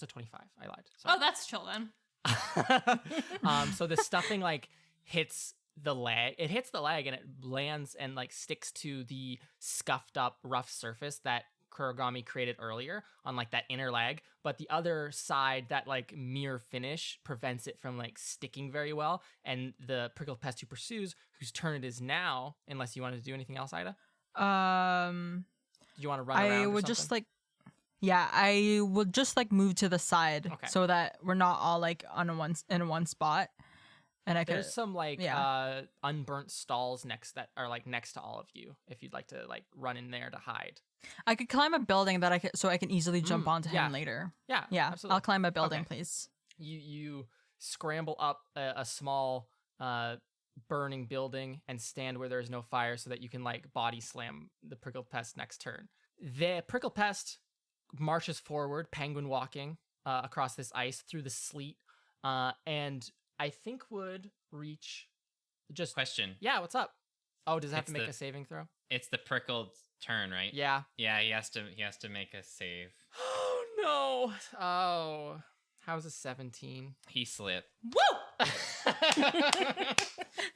Speaker 1: 25. I lied. Sorry.
Speaker 4: Oh, that's chill then.
Speaker 1: So the stuffing like hits the leg. It hits the leg and it lands and like sticks to the scuffed up rough surface that Kurogami created earlier on like that inner leg, but the other side, that like mirror finish, prevents it from like sticking very well. And the Prickled Pest who pursues, whose turn it is now, unless you wanted to do anything else, Ida? Do you want to run around
Speaker 3: I
Speaker 1: or
Speaker 3: would
Speaker 1: something?
Speaker 3: just like, yeah, I would just like move to the side
Speaker 1: Okay.
Speaker 3: so that we're not all like in one spot. And I could.
Speaker 1: There's some like
Speaker 3: yeah.
Speaker 1: unburnt stalls next to all of you if you'd like to like run in there to hide.
Speaker 3: I could climb a building that I can easily jump onto
Speaker 1: yeah.
Speaker 3: him later.
Speaker 1: Yeah,
Speaker 3: Yeah,
Speaker 1: absolutely.
Speaker 3: I'll climb a building,
Speaker 1: Okay.
Speaker 3: please.
Speaker 1: You scramble up a small burning building and stand where there's no fire so that you can like body slam the Prickled Pest next turn. The Prickled Pest marches forward, penguin walking across this ice through the sleet, and I think would reach just
Speaker 2: Question.
Speaker 1: Yeah, what's up? Oh, does it have
Speaker 2: It's
Speaker 1: to make
Speaker 2: the-
Speaker 1: a saving throw?
Speaker 2: It's the prickled turn, right?
Speaker 1: Yeah.
Speaker 2: Yeah, he has to make a save.
Speaker 1: Oh no. Oh. How's a 17?
Speaker 2: He slip.
Speaker 4: Woo!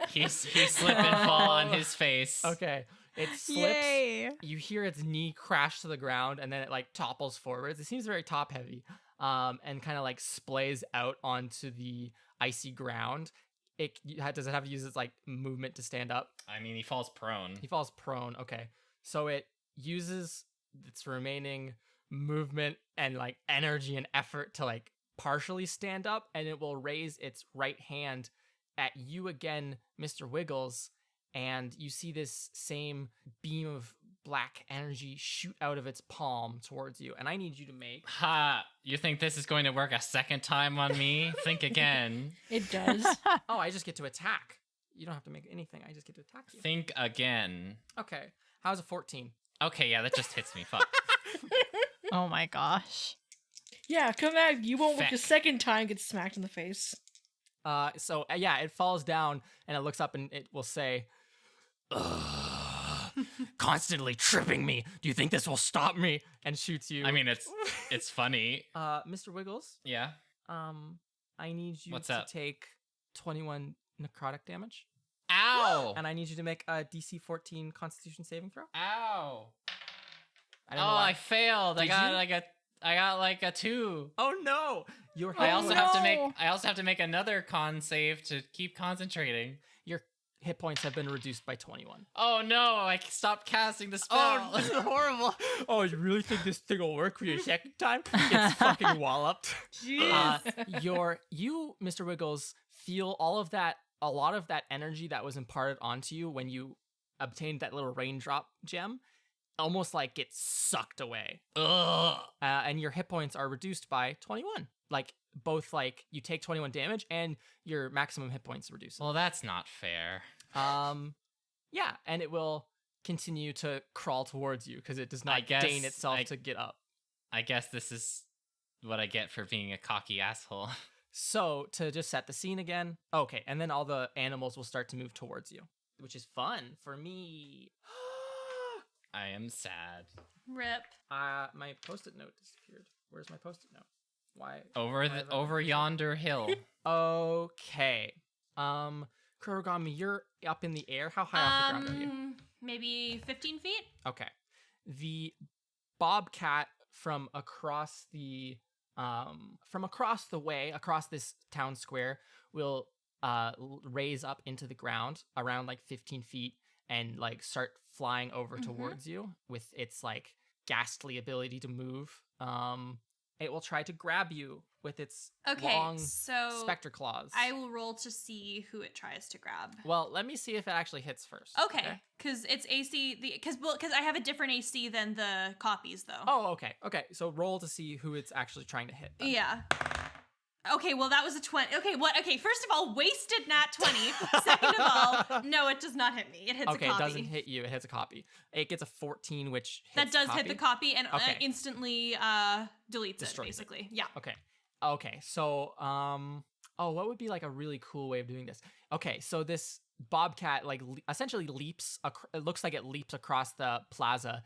Speaker 2: He slip and fall on his face.
Speaker 1: Okay. It slips.
Speaker 3: Yay!
Speaker 1: You hear its knee crash to the ground and then it like topples forwards. It seems very top heavy. And kind of like splays out onto the icy ground. Does it have to use its like movement to stand up?
Speaker 2: I mean, he falls prone.
Speaker 1: He falls prone. Okay. So it uses its remaining movement and like energy and effort to like partially stand up, and it will raise its right hand at you again, Mr. Wiggles, and you see this same beam of black energy shoot out of its palm towards you. And I need you to make
Speaker 2: Ha! You think this is going to work a second time on me? Think again.
Speaker 5: It does.
Speaker 1: Oh, I just get to attack. You don't have to make anything. I just get to attack you.
Speaker 2: Think again.
Speaker 1: Okay. How's a 14?
Speaker 2: Okay, yeah, that just hits me. Fuck.
Speaker 3: Oh my gosh.
Speaker 5: Yeah, come back. You won't work a
Speaker 2: Feck.
Speaker 5: second time, get smacked in the face.
Speaker 1: Yeah, it falls down and it looks up and it will say, "Ugh, constantly tripping me. Do you think this will stop me?" And shoots you.
Speaker 2: I mean, it's funny.
Speaker 1: Mr. Wiggles,
Speaker 2: Yeah.
Speaker 1: I need you
Speaker 2: What's
Speaker 1: to
Speaker 2: up?
Speaker 1: take 21 necrotic damage,
Speaker 2: Ow!
Speaker 1: and I need you to make a DC 14 Constitution saving throw.
Speaker 2: Ow!
Speaker 1: I don't know
Speaker 2: Oh,
Speaker 1: why.
Speaker 2: I failed. I
Speaker 1: Did
Speaker 2: got
Speaker 1: you?
Speaker 2: like a 2.
Speaker 1: Oh no! Your
Speaker 2: I
Speaker 1: hit
Speaker 2: also
Speaker 1: points-
Speaker 2: have to make another con save to keep concentrating.
Speaker 1: your hit points have been reduced by 21.
Speaker 2: Oh no, I stopped casting the spell.
Speaker 1: Oh, this is horrible. Oh, you really think this thing will work for your second time? It's fucking walloped. You, Mr. Wiggles, feel a lot of that energy that was imparted onto you when you obtained that little raindrop gem, almost like gets sucked away.
Speaker 2: Ugh.
Speaker 1: And your hit points are reduced by 21. Like, both, like, you take 21 damage and your maximum hit points reduce.
Speaker 2: Well, that's not fair.
Speaker 1: Yeah, and it will continue to crawl towards you because it does
Speaker 2: I
Speaker 1: not
Speaker 2: guess
Speaker 1: deign itself
Speaker 2: I-
Speaker 1: to get up.
Speaker 2: I guess this is what I get for being a cocky asshole.
Speaker 1: So, to just set the scene again, okay, and then all the animals will start to move towards you, which is fun for me.
Speaker 2: I am sad.
Speaker 4: Rip.
Speaker 1: My post-it note disappeared. Where's my post-it note? Why?
Speaker 2: Over yonder hill.
Speaker 1: Okay. Kurogami, you're up in the air. How high off the ground are you?
Speaker 4: Maybe 15 feet?
Speaker 1: Okay. The bobcat from across the way, across this town square, will raise up into the ground around like 15 feet and like start flying over towards you with its like ghastly ability to move. it will try to grab you with its
Speaker 4: Okay,
Speaker 1: long
Speaker 4: so
Speaker 1: specter claws.
Speaker 4: I will roll to see who it tries to grab.
Speaker 1: Well, let me see if it actually hits first.
Speaker 4: Okay, because it's AC. Because I have a different AC than the copies though.
Speaker 1: Oh, okay. Okay, so roll to see who it's actually trying to hit. Then.
Speaker 4: Yeah. Okay, well that was a 20. Okay, what? Okay, first of all, wasted nat 20. Second of all, no, it does not hit me. It hits a copy.
Speaker 1: Okay, it doesn't hit you. It hits a copy. It gets a 14, which hits
Speaker 4: That does
Speaker 1: copy.
Speaker 4: hit the copy and
Speaker 1: Okay.
Speaker 4: Instantly deletes
Speaker 1: Destroys
Speaker 4: it,
Speaker 1: it.
Speaker 4: basically. Yeah.
Speaker 1: Okay, so what would be like a really cool way of doing this? Okay, so this bobcat like essentially leaps. It looks like it leaps across the plaza,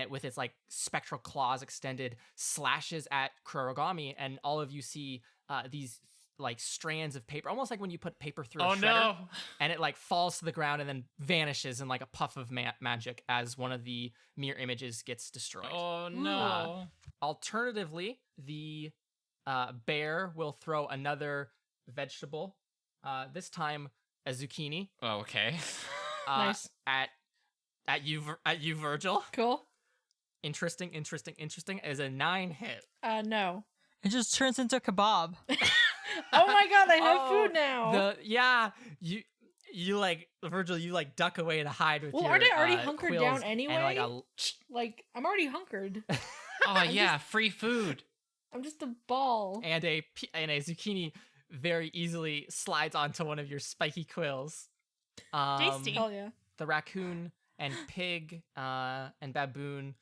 Speaker 1: with its like spectral claws extended, slashes at Kurogami, and all of you see these like strands of paper, almost like when you put paper through a shredder,
Speaker 2: no.
Speaker 1: and it like falls to the ground and then vanishes in like a puff of magic as one of the mirror images gets destroyed.
Speaker 2: Oh no.
Speaker 1: Alternatively, the bear will throw another vegetable, this time a zucchini,
Speaker 2: Oh, okay.
Speaker 5: Nice.
Speaker 1: at you, Virgil.
Speaker 5: Cool.
Speaker 1: Interesting. Is a 9 hit.
Speaker 5: No.
Speaker 3: It just turns into kebab.
Speaker 5: Oh my god, I have food now.
Speaker 1: You like Virgil, you like duck away to hide with
Speaker 5: Well,
Speaker 1: your
Speaker 5: aren't I already hunkered
Speaker 1: quills
Speaker 5: down anyway?
Speaker 1: and
Speaker 5: Like, I'm already hunkered.
Speaker 2: Oh yeah, free food.
Speaker 5: I'm just a ball.
Speaker 1: and a zucchini very easily slides onto one of your spiky quills.
Speaker 4: Tasty.
Speaker 5: Hell yeah.
Speaker 1: The raccoon and pig and baboon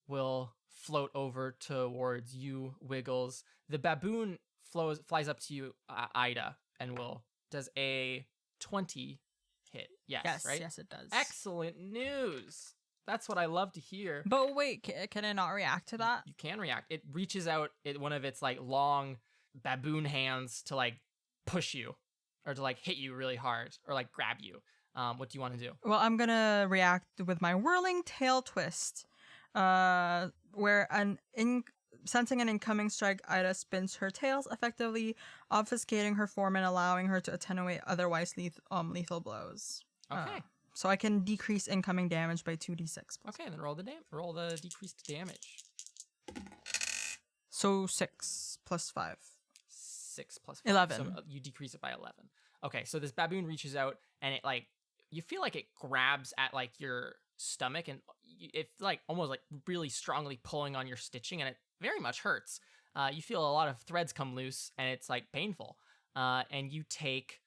Speaker 1: will float over towards you, Wiggles. The baboon flies up to you, Ida, and does a 20 hit. Yes, right?
Speaker 3: Yes, it does.
Speaker 1: Excellent news. That's what I love to hear.
Speaker 3: But wait, can it not react to that?
Speaker 1: You can react. It reaches out one of its like long baboon hands to like push you or to like hit you really hard or like grab you. What do you want to do?
Speaker 3: Well, I'm gonna react with my whirling tail twist, where sensing an incoming strike, Ida spins her tails, effectively obfuscating her form and allowing her to attenuate otherwise lethal blows.
Speaker 1: Okay.
Speaker 3: So I can decrease incoming damage by 2d6.
Speaker 1: Okay, then roll the decreased damage.
Speaker 3: So 6 plus 5.
Speaker 1: 6 plus 5.
Speaker 3: 11.
Speaker 1: So you decrease it by 11. Okay, so this baboon reaches out and it like you feel like it grabs at like your stomach and it's like almost like really strongly pulling on your stitching and it very much hurts. You feel a lot of threads come loose and it's like painful. And you take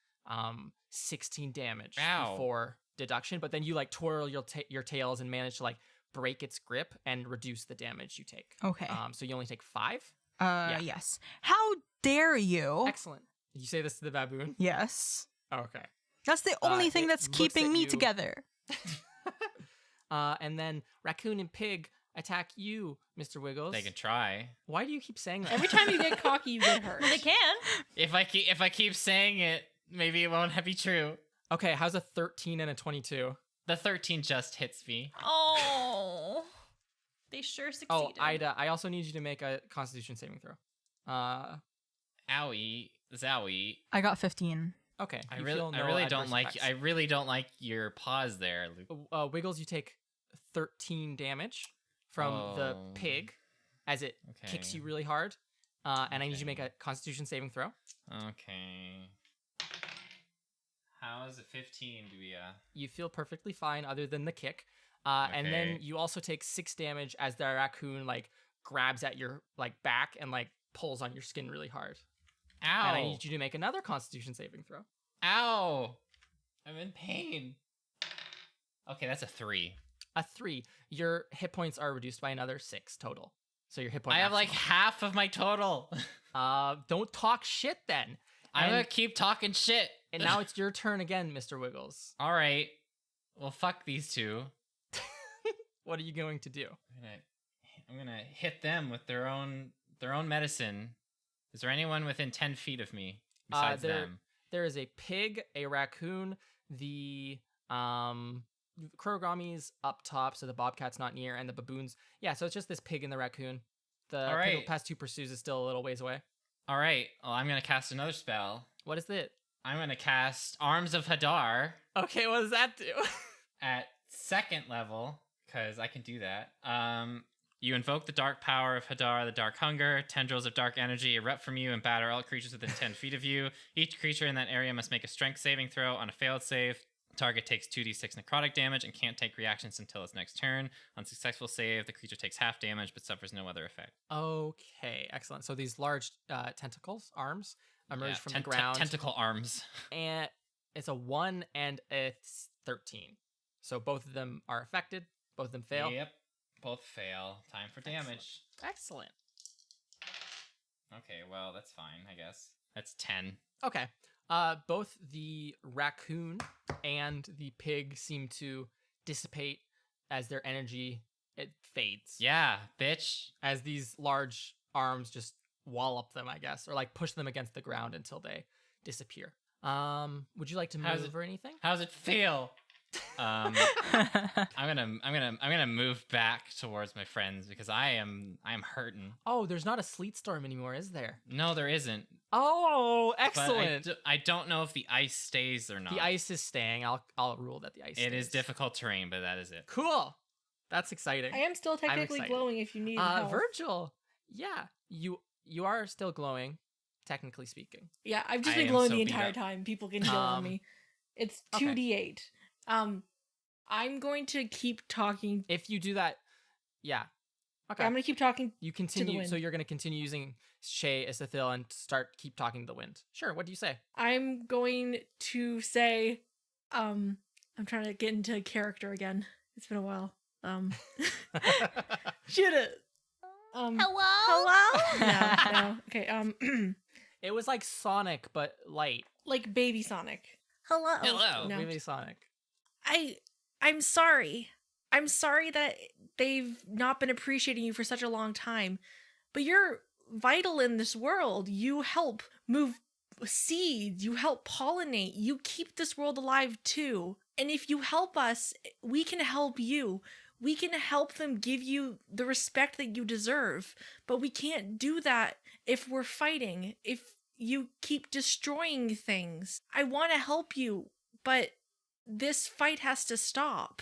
Speaker 1: 16 damage
Speaker 2: Ow.
Speaker 1: before deduction, but then you like twirl your tails and manage to like break its grip and reduce the damage you take.
Speaker 3: Okay.
Speaker 1: So you only take 5. yeah.
Speaker 3: Yes. How dare you?
Speaker 1: Excellent. You say this to the baboon?
Speaker 3: Yes.
Speaker 1: Okay.
Speaker 3: That's the only thing
Speaker 1: it
Speaker 3: that's
Speaker 1: looks
Speaker 3: keeping
Speaker 1: at
Speaker 3: me
Speaker 1: you.
Speaker 3: together.
Speaker 1: And then raccoon and pig attack you, Mr. Wiggles.
Speaker 2: They can try.
Speaker 1: Why do you keep saying that?
Speaker 5: Every time you get cocky, you get hurt.
Speaker 4: They can.
Speaker 2: If I keep saying it, maybe it won't be true.
Speaker 1: Okay, how's a 13 and a 22?
Speaker 2: The 13 just hits me.
Speaker 4: Oh. They sure succeeded.
Speaker 1: Oh, Ida, I also need you to make a Constitution saving throw.
Speaker 2: Owie, zowie.
Speaker 3: I got 15.
Speaker 1: Okay.
Speaker 2: I
Speaker 1: you
Speaker 2: really,
Speaker 1: feel
Speaker 2: I
Speaker 1: no
Speaker 2: really
Speaker 1: adverse
Speaker 2: don't like.
Speaker 1: effects.
Speaker 2: I really don't like your pause there, Luke.
Speaker 1: Wiggles, you take 13 damage from the
Speaker 2: Oh.
Speaker 1: pig as it kicks
Speaker 2: Okay.
Speaker 1: you really hard. And I need you to make
Speaker 2: Okay.
Speaker 1: a Constitution saving throw.
Speaker 2: Okay. How is a 15 to be a?
Speaker 1: You feel perfectly fine other than the kick. And then
Speaker 2: Okay.
Speaker 1: you also take 6 damage as the raccoon like grabs at your like back and like pulls on your skin really hard.
Speaker 2: Ow!
Speaker 1: And I need you to make another Constitution saving throw.
Speaker 2: Ow! I'm in pain. Okay, that's a 3.
Speaker 1: A 3. Your hit points are reduced by another 6 total. So your hit point.
Speaker 2: I have like
Speaker 1: maximum.
Speaker 2: half of my total.
Speaker 1: Don't talk shit then.
Speaker 2: I'm
Speaker 1: And-
Speaker 2: gonna keep talking shit.
Speaker 1: And now it's your turn again, Mr. Wiggles.
Speaker 2: All right. Well, fuck these two.
Speaker 1: What are you going to do?
Speaker 2: I'm gonna hit them with their own medicine. Is there anyone within 10 feet of me besides them?
Speaker 1: There is a pig, a raccoon, the Kurogami's up top, so the bobcat's not near, and the baboons. Yeah, so it's just this pig and the raccoon. The
Speaker 2: All right.
Speaker 1: Prickled Pest who pursues is still a little ways away.
Speaker 2: All right. Well, I'm gonna cast another spell.
Speaker 1: What is it?
Speaker 2: I'm gonna cast Arms of Hadar
Speaker 1: Okay, what does that do?
Speaker 2: at 2nd level because I can do that. You invoke the dark power of Hadar, the dark hunger. Tendrils of dark energy erupt from you and batter all creatures within 10 feet of you. Each creature in that area must make a strength saving throw. On a failed save, target takes 2d6 necrotic damage and can't take reactions until its next turn. On successful save, the creature takes half damage but suffers no other effect.
Speaker 1: Okay, excellent. So these large tentacles, arms, emerge from the ground.
Speaker 2: Tentacle arms.
Speaker 1: And it's a 1 and it's 13. So both of them are affected. Both of them fail.
Speaker 2: Yep. Both fail. Time for damage.
Speaker 1: Excellent.
Speaker 2: Okay, well, that's fine, I guess. That's 10.
Speaker 1: Okay. Both the raccoon and the pig seem to dissipate as their energy it fades.
Speaker 2: Yeah, bitch.
Speaker 1: As these large arms just wallop them, I guess, or like push them against the ground until they disappear. Would you like to move or anything?
Speaker 2: How's it feel? I'm gonna move back towards my friends because I am hurting.
Speaker 1: Oh, there's not a sleet storm anymore, is there?
Speaker 2: No, there isn't.
Speaker 1: Oh,
Speaker 2: But
Speaker 1: excellent.
Speaker 2: I don't know if the ice stays or not.
Speaker 1: The ice is staying. I'll rule that the ice
Speaker 2: It is
Speaker 1: stays.
Speaker 2: difficult terrain, but that is it.
Speaker 1: Cool. That's exciting.
Speaker 5: I am still technically
Speaker 1: excited.
Speaker 5: glowing if you need help.
Speaker 1: Virgil. Yeah, you are still glowing, technically speaking.
Speaker 5: Yeah, I've just
Speaker 2: I
Speaker 5: been
Speaker 2: am
Speaker 5: glowing
Speaker 2: so
Speaker 5: the
Speaker 2: beat
Speaker 5: entire
Speaker 2: up.
Speaker 5: time. People can heal on me. It's
Speaker 1: okay.
Speaker 5: 2d8. I'm going to keep talking.
Speaker 1: If you do that, yeah. Okay.
Speaker 5: I'm going to keep talking.
Speaker 1: You continue,
Speaker 5: wind.
Speaker 1: so you're going to continue using Shay Isithil and keep talking to the wind. Sure. What do you say?
Speaker 5: I'm going to say, I'm trying to get into character again. It's been a while. Shoot it. Hello? No. Okay.
Speaker 1: It was like Sonic, but light.
Speaker 5: Like Baby Sonic.
Speaker 2: Hello.
Speaker 5: No.
Speaker 1: Maybe Sonic.
Speaker 5: I'm sorry. I'm sorry that they've not been appreciating you for such a long time. But you're vital in this world. You help move seeds. You help pollinate. You keep this world alive too. And if you help us, we can help you. We can help them give you the respect that you deserve. But we can't do that if we're fighting. If you keep destroying things. I want to help you, but this fight has to stop.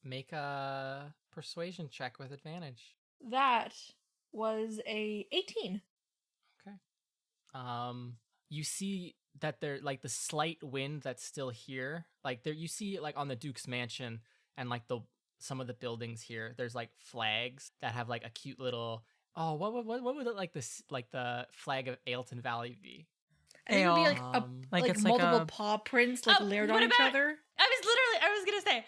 Speaker 1: Make a persuasion check with advantage.
Speaker 5: That was a 18.
Speaker 1: Okay. You see that there like the slight wind that's still here. Like there, you see like on the Duke's mansion and like some of the buildings here. There's like flags that have like a cute little. Oh, what would it like this like the flag of Ailton Valley be?
Speaker 5: I think it would be
Speaker 1: Like
Speaker 3: it's like
Speaker 5: multiple
Speaker 3: a-
Speaker 5: paw prints like layered on each other.
Speaker 4: I was gonna say,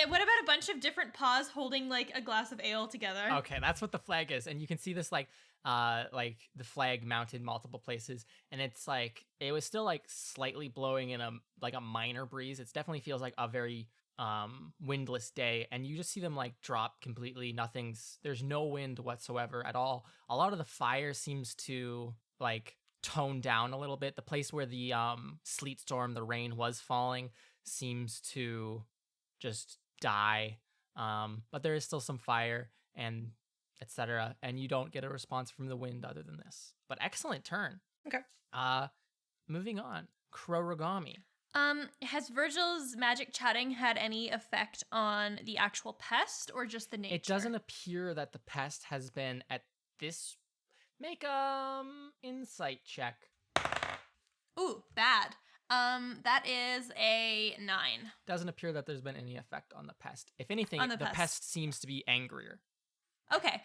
Speaker 4: what about a bunch of different paws holding like a glass of ale together?
Speaker 1: Okay, that's what the flag is, and you can see this like the flag mounted multiple places, and it's like it was still like slightly blowing in a minor breeze. It definitely feels like a very windless day, and you just see them like drop completely. There's no wind whatsoever at all. A lot of the fire seems to like tone down a little bit. The place where the sleet storm, the rain was falling, seems to just die, but there is still some fire and etc., and you don't get a response from the wind other than this. But excellent turn.
Speaker 5: Okay.
Speaker 1: Moving on. Kurogami.
Speaker 4: Has Virgil's magic chatting had any effect on the actual pest or just the nature?
Speaker 1: It doesn't appear that the pest has been at this. Make insight check.
Speaker 4: Ooh, bad. That is a 9.
Speaker 1: Doesn't appear that there's been any effect on the pest. If anything,
Speaker 4: On the
Speaker 1: the
Speaker 4: pest.
Speaker 1: pest seems to be angrier.
Speaker 4: Okay.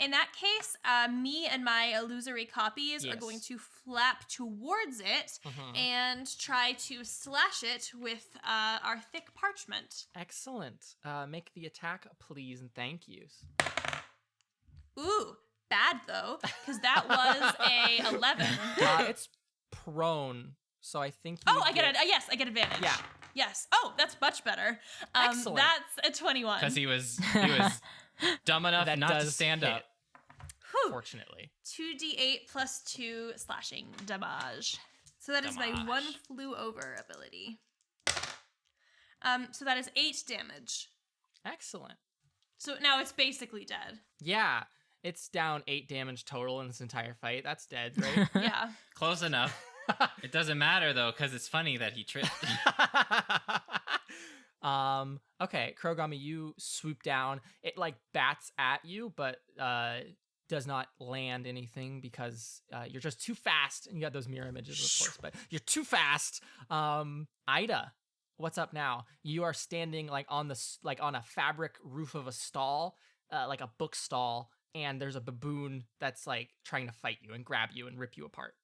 Speaker 4: In that case, me and my illusory copies are
Speaker 1: Yes.
Speaker 4: going to flap towards it and try to slash it with our thick parchment.
Speaker 1: Excellent. Make the attack, please, and thank yous.
Speaker 4: Ooh, bad though, because that was a 11.
Speaker 1: It's prone, so I think.
Speaker 4: I get it. Yes, I get advantage.
Speaker 1: Yeah.
Speaker 4: Yes. Oh, that's much better.
Speaker 1: Excellent.
Speaker 4: That's a 21.
Speaker 2: Because he was dumb enough
Speaker 1: That
Speaker 2: not to
Speaker 1: does
Speaker 2: stand
Speaker 1: hit.
Speaker 2: up.
Speaker 4: Whew.
Speaker 1: Fortunately.
Speaker 4: 2d8 plus 2 slashing damage. So that is my
Speaker 2: Damage.
Speaker 4: one flew over ability. So that is 8 damage.
Speaker 1: Excellent.
Speaker 4: So now it's basically dead.
Speaker 1: Yeah, it's down 8 damage total in this entire fight. That's dead, right?
Speaker 4: Yeah.
Speaker 2: Close enough. It doesn't matter though, because it's funny that he tripped.
Speaker 1: Okay, Kurogami, you swoop down. It like bats at you, but does not land anything because you're just too fast. And you got those mirror images, of course, but you're too fast. Ida, what's up now? You are standing like on a fabric roof of a stall, like a book stall, and there's a baboon that's like trying to fight you and grab you and rip you apart.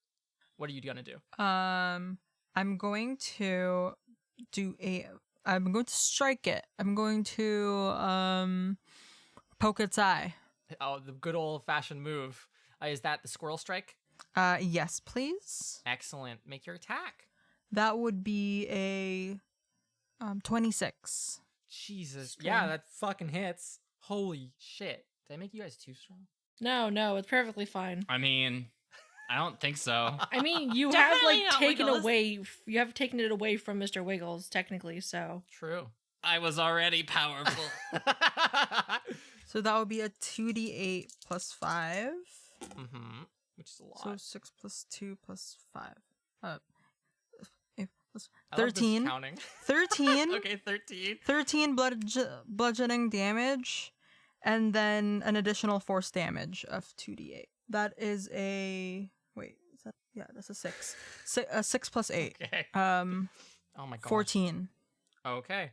Speaker 1: What are you gonna do?
Speaker 3: I'm going to I'm going to strike it. I'm going to poke its eye.
Speaker 1: Oh, the good old fashioned move. Is that the squirrel strike?
Speaker 3: Yes, please.
Speaker 1: Excellent. Make your attack.
Speaker 3: That would be a 26.
Speaker 1: Jesus.
Speaker 5: Strong.
Speaker 1: Yeah, that fucking hits. Holy shit. Did I make you guys too strong?
Speaker 5: No, it's perfectly fine.
Speaker 2: I mean, I don't think so.
Speaker 5: I mean, you have
Speaker 4: Definitely
Speaker 5: like
Speaker 4: not
Speaker 5: taken
Speaker 4: Wiggles.
Speaker 5: away. You have taken it away from Mr. Wiggles, technically. So
Speaker 1: True.
Speaker 2: I was already powerful.
Speaker 3: So that would be a 2d8 plus 5.
Speaker 1: Mm-hmm. Which is a lot.
Speaker 3: So 6 plus 2 plus 5. 8 plus
Speaker 1: I love this
Speaker 3: 13.
Speaker 1: counting.
Speaker 3: 13.
Speaker 1: Okay, 13.
Speaker 3: 13 bludgeoning damage, and then an additional force damage of 2d8. That is a that's a 6. 6 plus 8.
Speaker 1: Okay. Oh my god.
Speaker 3: 14.
Speaker 1: Okay.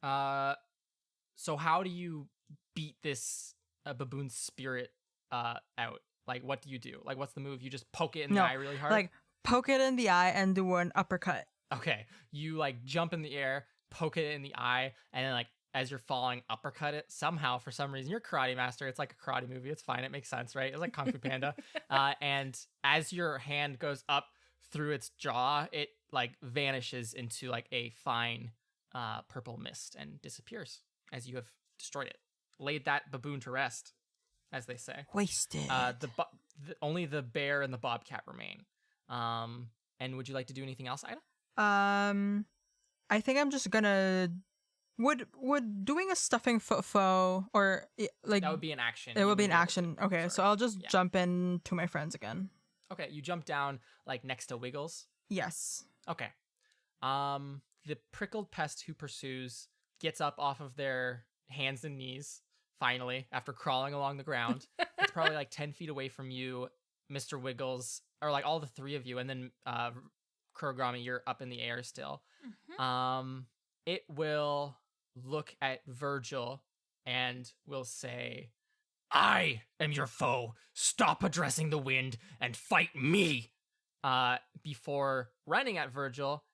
Speaker 1: So how do you beat this baboon spirit out? Like, what do you do? Like, what's the move? You just poke it in the eye really hard?
Speaker 3: Like poke it in the eye and do an uppercut.
Speaker 1: Okay. You, like, jump in the air, poke it in the eye, and then, like, as you're falling, uppercut it. Somehow, for some reason, you're a karate master. It's like a karate movie. It's fine. It makes sense, right? It's like Kung Fu Panda. And as your hand goes up through its jaw, it, like, vanishes into, like, a fine purple mist and disappears as you have destroyed it. Laid that baboon to rest, as they say.
Speaker 3: Wasted.
Speaker 1: Only the bear and the bobcat remain. And would you like to do anything else, Ida?
Speaker 3: I think I'm just gonna would doing a stuffing foot foe or like
Speaker 1: That would be an action.
Speaker 3: it
Speaker 1: You
Speaker 3: would be
Speaker 1: would
Speaker 3: an
Speaker 1: able
Speaker 3: action.
Speaker 1: to.
Speaker 3: Okay, so
Speaker 1: Sorry.
Speaker 3: I'll just
Speaker 1: Yeah.
Speaker 3: jump in to my friends again.
Speaker 1: Okay, you jump down like next to Wiggles.
Speaker 3: Yes.
Speaker 1: Okay. The Prickled Pest who pursues gets up off of their hands and knees, finally, after crawling along the ground. It's probably like 10 feet away from you, Mr. Wiggles, or like all the three of you, and then Kurogami, you're up in the air still.
Speaker 4: Mhm.
Speaker 1: It will look at Virgil and will say, I am your foe. Stop addressing the wind and fight me. Before running at Virgil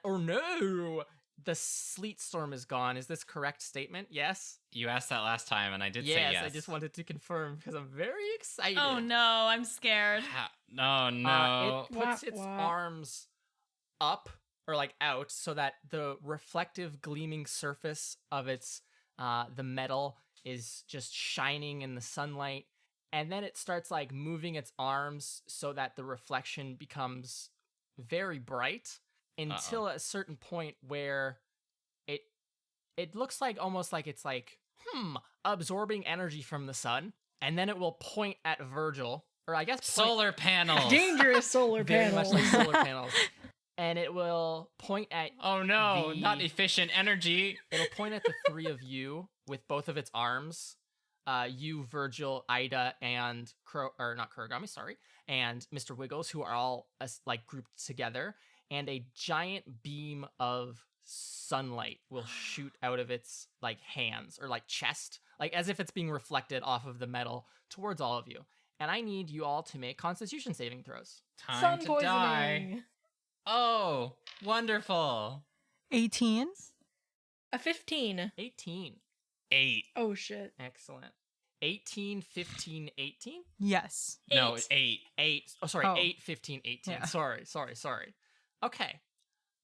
Speaker 1: no, the sleet storm is gone. Is this correct statement? Yes?
Speaker 2: You asked that last time, and I did say yes.
Speaker 1: I just wanted to confirm because I'm very excited.
Speaker 4: Oh no, I'm scared.
Speaker 2: No.
Speaker 1: It puts
Speaker 5: Wah,
Speaker 1: its
Speaker 5: wah.
Speaker 1: arms up or like out so that the reflective gleaming surface of its the metal is just shining in the sunlight, and then it starts like moving its arms so that the reflection becomes very bright until at a certain point where it looks like almost like it's like absorbing energy from the sun, and then it will point at Virgil, or I guess point,
Speaker 2: Solar panels.
Speaker 5: Dangerous solar
Speaker 1: very much
Speaker 5: panels.
Speaker 1: like solar panels, and it will point at
Speaker 2: Oh no,
Speaker 1: The-
Speaker 2: not efficient energy.
Speaker 1: it'll point at the three of you with both of its arms. You, Virgil, Ida, and not Kurogami, sorry, and Mr. Wiggles, who are all like grouped together, and a giant beam of sunlight will shoot out of its like hands or like chest, like as if it's being reflected off of the metal towards all of you. And I need you all to make Constitution saving throws.
Speaker 2: Time
Speaker 5: Sun
Speaker 2: to
Speaker 5: poisoning.
Speaker 2: die. Oh, wonderful.
Speaker 3: 18.
Speaker 5: A 15.
Speaker 1: 18.
Speaker 2: 8.
Speaker 5: Oh shit.
Speaker 1: Excellent. 18, 15, 18?
Speaker 3: Yes.
Speaker 2: No,
Speaker 4: 8.
Speaker 2: 8.
Speaker 1: 8. Oh, sorry.
Speaker 3: Oh.
Speaker 1: 8, 15, 18.
Speaker 3: Yeah.
Speaker 1: Sorry. Okay.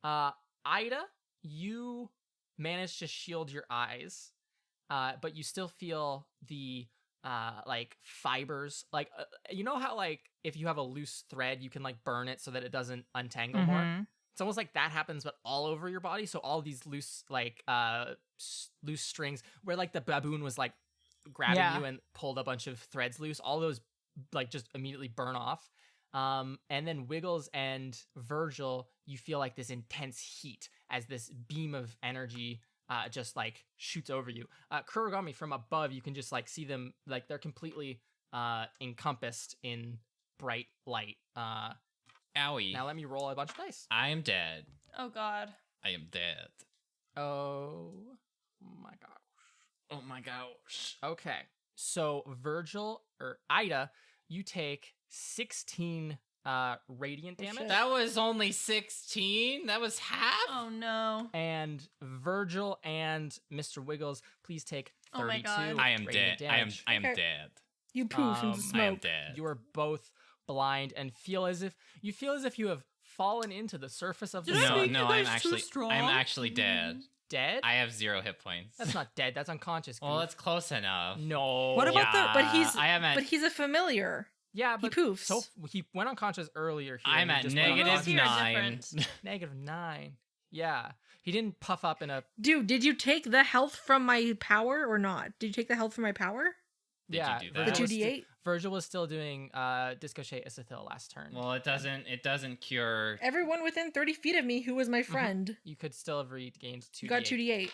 Speaker 1: Ida, you managed to shield your eyes, but you still feel the like fibers, like you know how like if you have a loose thread, you can like burn it so that it doesn't untangle more.
Speaker 3: Mhm.
Speaker 1: It's almost like that happens, but all over your body. So all these loose like loose strings, where like the baboon was like grabbing
Speaker 3: Yeah.
Speaker 1: you and pulled a bunch of threads loose, all those like just immediately burn off. And then Wiggles and Virgil, you feel like this intense heat as this beam of energy just like shoots over you. Kurogami, from above, you can just like see them, like they're completely encompassed in bright light.
Speaker 2: Owie.
Speaker 1: Now let me roll a bunch of dice.
Speaker 2: I am dead.
Speaker 4: Oh God.
Speaker 2: I am dead.
Speaker 1: Oh my gosh.
Speaker 2: Oh my gosh.
Speaker 1: Okay. So Virgil or Ida, you take 16 radiant
Speaker 5: Oh,
Speaker 1: damage.
Speaker 5: shit.
Speaker 2: That was only 16? That was half?
Speaker 4: Oh no.
Speaker 1: And Virgil and Mr. Wiggles, please take
Speaker 4: Oh my
Speaker 1: 32
Speaker 4: God.
Speaker 2: I am
Speaker 1: radiant
Speaker 2: dead.
Speaker 1: damage.
Speaker 2: I am
Speaker 5: Okay.
Speaker 2: dead.
Speaker 5: You poof into
Speaker 1: Um,
Speaker 5: smoke.
Speaker 2: I am dead.
Speaker 1: You are both blind and feel as if you have fallen into the surface of the
Speaker 4: Did I
Speaker 1: sun.
Speaker 4: make
Speaker 2: No,
Speaker 4: you
Speaker 2: I'm
Speaker 4: guys too
Speaker 2: actually
Speaker 4: strong?
Speaker 2: I'm actually dead.
Speaker 1: Dead?
Speaker 2: I have 0 hit points.
Speaker 1: That's not dead. That's unconscious.
Speaker 2: Well,
Speaker 1: goof.
Speaker 2: that's close enough.
Speaker 1: No.
Speaker 3: What about
Speaker 2: Yeah,
Speaker 5: But he's
Speaker 2: I am at
Speaker 5: but he's a familiar.
Speaker 1: Yeah,
Speaker 5: he
Speaker 1: but
Speaker 5: poofs.
Speaker 1: So he went unconscious earlier. Here,
Speaker 2: I'm
Speaker 1: and he
Speaker 2: at
Speaker 1: just went
Speaker 2: negative
Speaker 4: Rules here are
Speaker 2: 9.
Speaker 4: different.
Speaker 1: -9. Yeah, he didn't puff up in a.
Speaker 5: Dude, did you take the health from my power or not? Did you take the health from my power?
Speaker 2: Did
Speaker 1: yeah,
Speaker 2: you do
Speaker 5: The
Speaker 2: that?
Speaker 1: Virgil was
Speaker 5: 2d8?
Speaker 1: Virgil was still doing Discochet Isathil last turn.
Speaker 2: Well, it doesn't cure.
Speaker 5: Everyone within 30 feet of me who was my friend
Speaker 1: You could still have regained 2.
Speaker 5: got 2d8.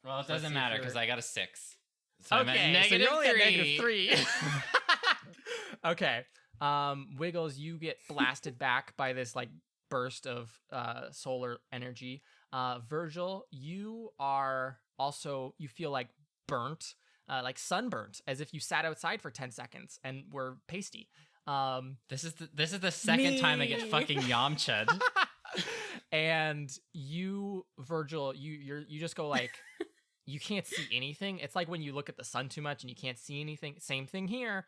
Speaker 2: Well, it
Speaker 1: Let's
Speaker 2: doesn't
Speaker 1: see
Speaker 2: matter
Speaker 1: if
Speaker 2: because
Speaker 1: you're-
Speaker 2: I got a 6. So I'm at
Speaker 1: Okay, so
Speaker 2: negative
Speaker 1: you're only at
Speaker 2: 3.
Speaker 1: -3. Okay. Wiggles, you get blasted back by this like burst of solar energy. Virgil, you are also, you feel like burnt, like sunburnt, as if you sat outside for 10 seconds and were pasty.
Speaker 2: This is the second time I get
Speaker 5: Me.
Speaker 2: fucking Yamcha'd.
Speaker 1: And you, Virgil, you just go like, you can't see anything. It's like when you look at the sun too much and you can't see anything. Same thing here.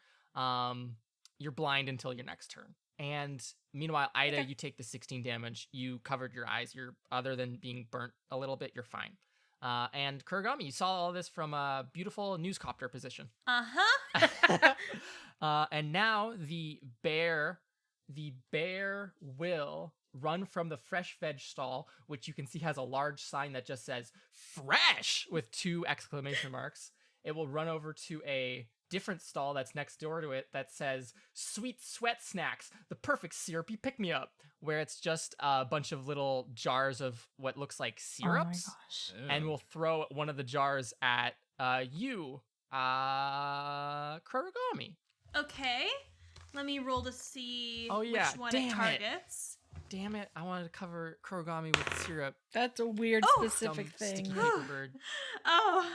Speaker 1: You're blind until your next turn. And meanwhile, Ida,
Speaker 5: Okay.
Speaker 1: you take the 16 damage. You covered your eyes. You're, other than being burnt a little bit, you're fine. And Kurogami, you saw all this from a beautiful newscopter position.
Speaker 4: Uh-huh.
Speaker 1: And now the bear will run from the fresh veg stall, which you can see has a large sign that just says fresh with 2 exclamation marks. It will run over to a different stall that's next door to it that says sweet sweat snacks, the perfect syrupy pick-me-up, where it's just a bunch of little jars of what looks like syrups.
Speaker 3: gosh.
Speaker 1: And we'll throw one of the jars at you, Kurogami.
Speaker 4: Okay. Let me roll to see
Speaker 1: Oh, yeah.
Speaker 4: which one
Speaker 1: Damn
Speaker 4: it
Speaker 1: it.
Speaker 4: targets.
Speaker 1: Damn it, I wanted to cover Kurogami with syrup.
Speaker 5: That's a weird
Speaker 4: Oh!
Speaker 5: specific
Speaker 1: Dumb sticky
Speaker 5: thing.
Speaker 1: paper bird.
Speaker 4: Oh.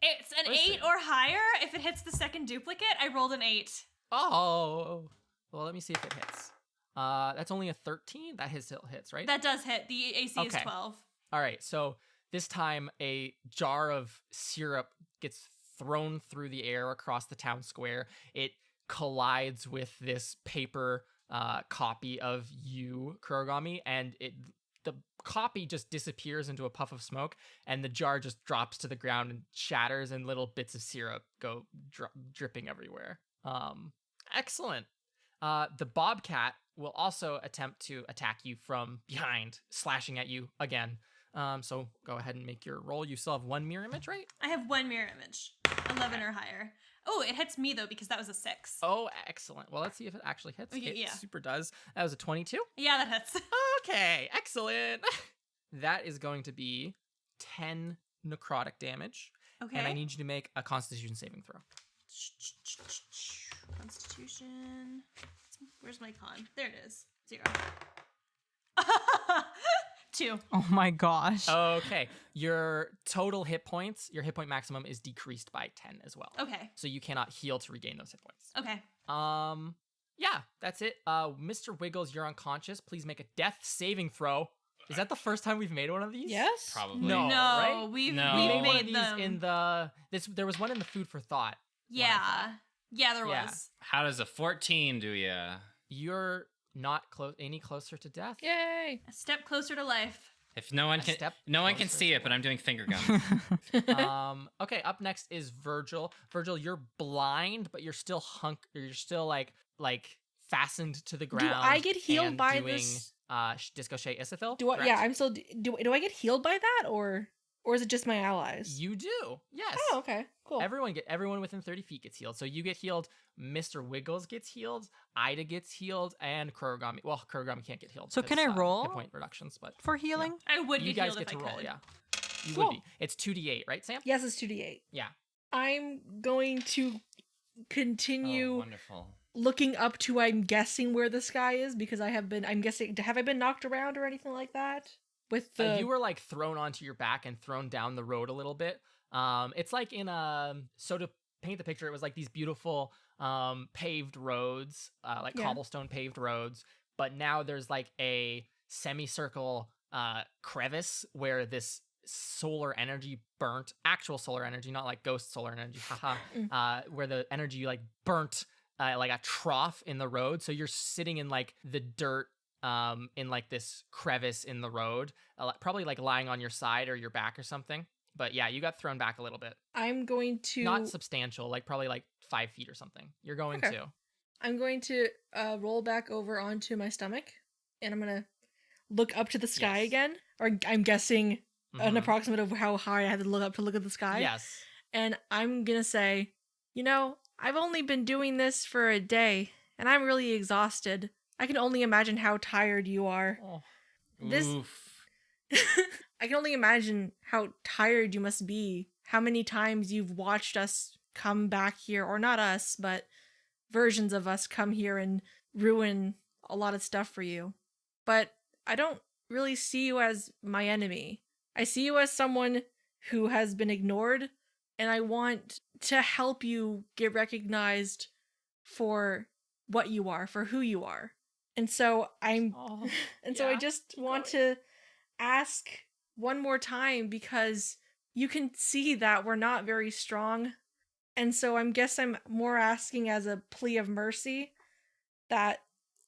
Speaker 4: It's an
Speaker 1: Listen.
Speaker 4: 8 or higher. If it hits the second duplicate, I rolled an 8.
Speaker 1: Oh. Well, let me see if it hits. That's only a 13? That hits, right?
Speaker 4: That does hit. The AC is
Speaker 1: Okay.
Speaker 4: 12.
Speaker 1: All right, so this time a jar of syrup gets thrown through the air across the town square. It collides with this paper copy of you, Kurogami, and the copy just disappears into a puff of smoke, and the jar just drops to the ground and shatters, and little bits of syrup go dripping everywhere. Excellent. The bobcat will also attempt to attack you from behind, slashing at you again. So go ahead and make your roll. You still have 1 mirror image, right?
Speaker 4: I have 1 mirror image. 11 or higher. Oh, it hits me though because that was a 6.
Speaker 1: Oh, excellent. Well, let's see if it actually hits.
Speaker 4: Okay,
Speaker 1: It
Speaker 4: yeah.
Speaker 1: super does. That was a 22.
Speaker 4: Yeah, that hits.
Speaker 1: Okay, excellent. That is going to be 10 necrotic damage.
Speaker 4: Okay.
Speaker 1: And I need you to make a constitution saving throw.
Speaker 4: Constitution. Where's my con? There it is. 0. 2.
Speaker 3: Oh my gosh.
Speaker 1: Okay, your total hit points, your hit point maximum is decreased by 10 as well.
Speaker 4: Okay.
Speaker 1: So you cannot heal to regain those hit points.
Speaker 4: Okay.
Speaker 1: Yeah, that's it. Mr. Wiggles, you're unconscious. Please make a death saving throw. Is that the first time we've made one of these?
Speaker 5: Yes?
Speaker 2: Probably.
Speaker 1: No,
Speaker 4: No,
Speaker 1: right?
Speaker 4: we've
Speaker 2: No.
Speaker 1: We
Speaker 4: we've
Speaker 1: made one
Speaker 4: made
Speaker 1: of these
Speaker 4: them.
Speaker 1: in there was one in the food for thought.
Speaker 4: Yeah. Yeah, there
Speaker 1: Yeah.
Speaker 4: was.
Speaker 2: How does a 14 do ya?
Speaker 1: You're not any closer to death.
Speaker 5: Yay!
Speaker 4: A step closer to life.
Speaker 2: If no one
Speaker 1: A
Speaker 2: can
Speaker 1: step
Speaker 2: can
Speaker 1: closer
Speaker 2: see
Speaker 1: to
Speaker 2: it, but I'm doing finger guns.
Speaker 1: Okay, up next is Virgil. Virgil, you're blind, but you're still you're still like fastened to the ground.
Speaker 5: I get healed
Speaker 1: and
Speaker 5: by
Speaker 1: doing,
Speaker 5: this?
Speaker 1: Disco Shay Isathil?
Speaker 5: Do I? Yeah, I'm still. Do I get healed by that or Or is it just my allies?
Speaker 1: You do. Yes.
Speaker 5: Oh, okay. Cool.
Speaker 1: Everyone within 30 feet gets healed. So you get healed, Mr. Wiggles gets healed, Ida gets healed, and Kurogami. Well, Kurogami can't get healed.
Speaker 3: So can I
Speaker 1: because,
Speaker 3: roll
Speaker 1: hit point reductions, but
Speaker 3: for healing?
Speaker 4: I would
Speaker 1: you
Speaker 4: get
Speaker 1: guys
Speaker 4: healed
Speaker 1: get
Speaker 4: if
Speaker 1: to
Speaker 4: I
Speaker 1: roll,
Speaker 4: could.
Speaker 1: yeah. You
Speaker 5: Cool.
Speaker 1: would be. It's 2d8, right, Sam?
Speaker 5: Yes, it's 2d8.
Speaker 1: Yeah.
Speaker 5: I'm going to
Speaker 2: Oh,
Speaker 5: continue
Speaker 2: wonderful.
Speaker 5: looking up to, I'm guessing, where the sky is, because I'm guessing, have I been knocked around or anything like that? With the...
Speaker 1: You were like thrown onto your back and thrown down the road a little bit. It's like in so to paint the picture, it was like these beautiful paved roads, like
Speaker 5: Yeah.
Speaker 1: cobblestone paved roads, but now there's like a semicircle crevice where this solar energy burnt, actual solar energy, not like ghost solar energy, haha, where the energy like burnt like a trough in the road. So you're sitting in like the dirt in like this crevice in the road, probably like lying on your side or your back or something. But yeah, you got thrown back a little bit.
Speaker 5: I'm going to...
Speaker 1: Not substantial, like probably like 5 feet or something. You're going
Speaker 5: Okay.
Speaker 1: to.
Speaker 5: I'm going to roll back over onto my stomach, and I'm going to look up to the sky
Speaker 1: Yes.
Speaker 5: again. Or I'm guessing an
Speaker 1: Mhm.
Speaker 5: approximate of how high I had to look at the sky.
Speaker 1: Yes.
Speaker 5: And I'm going to say, I've only been doing this for a day, and I'm really exhausted. I can only imagine how tired you are.
Speaker 1: Oh.
Speaker 5: This-
Speaker 2: Oof.
Speaker 5: I can only imagine how tired you must be, how many times you've watched us come back here, or not us, but versions of us come here and ruin a lot of stuff for you. But I don't really see you as my enemy. I see you as someone who has been ignored, and I want to help you get recognized for what you are, for who you are. And so
Speaker 1: Oh.
Speaker 5: I
Speaker 1: Yeah,
Speaker 5: just
Speaker 1: keep
Speaker 5: want
Speaker 1: going.
Speaker 5: to ask one more time, because you can see that we're not very strong. And so I'm more asking as a plea of mercy that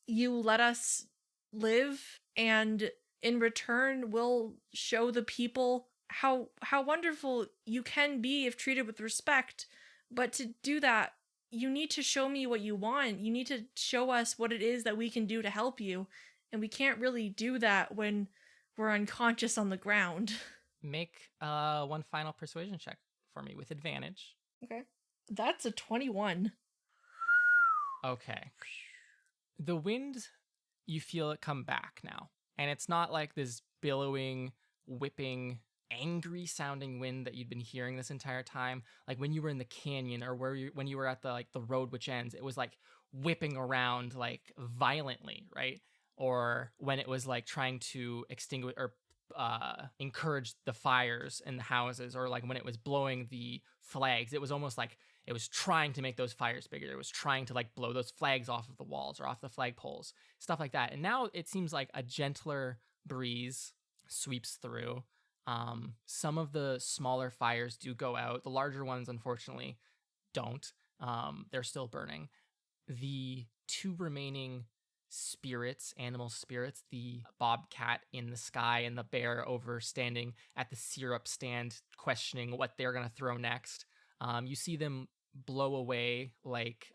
Speaker 5: you let us live, and in return we'll show the people how wonderful you can be if treated with respect. But to do that, you need to show me what you want. You need to show us what it is that we can do to help you. And we can't really do that when we're unconscious on the ground.
Speaker 1: Make one final persuasion check for me with advantage.
Speaker 5: Okay. That's a 21.
Speaker 1: Okay. The wind, you feel it come back now. And it's not like this billowing, whipping, angry sounding wind that you'd been hearing this entire time. Like when you were in the canyon, or when you were at the road which ends, it was like whipping around like violently, right? Or when it was like trying to extinguish or encourage the fires in the houses, or like when it was blowing the flags, it was almost like it was trying to make those fires bigger. It was trying to like blow those flags off of the walls or off the flagpoles, stuff like that. And now it seems like a gentler breeze sweeps through. Some of the smaller fires do go out. The larger ones, unfortunately, don't. They're still burning. The two remaining spirits, animal spirits, the bobcat in the sky and the bear over standing at the syrup stand questioning what they're going to throw next. You see them blow away like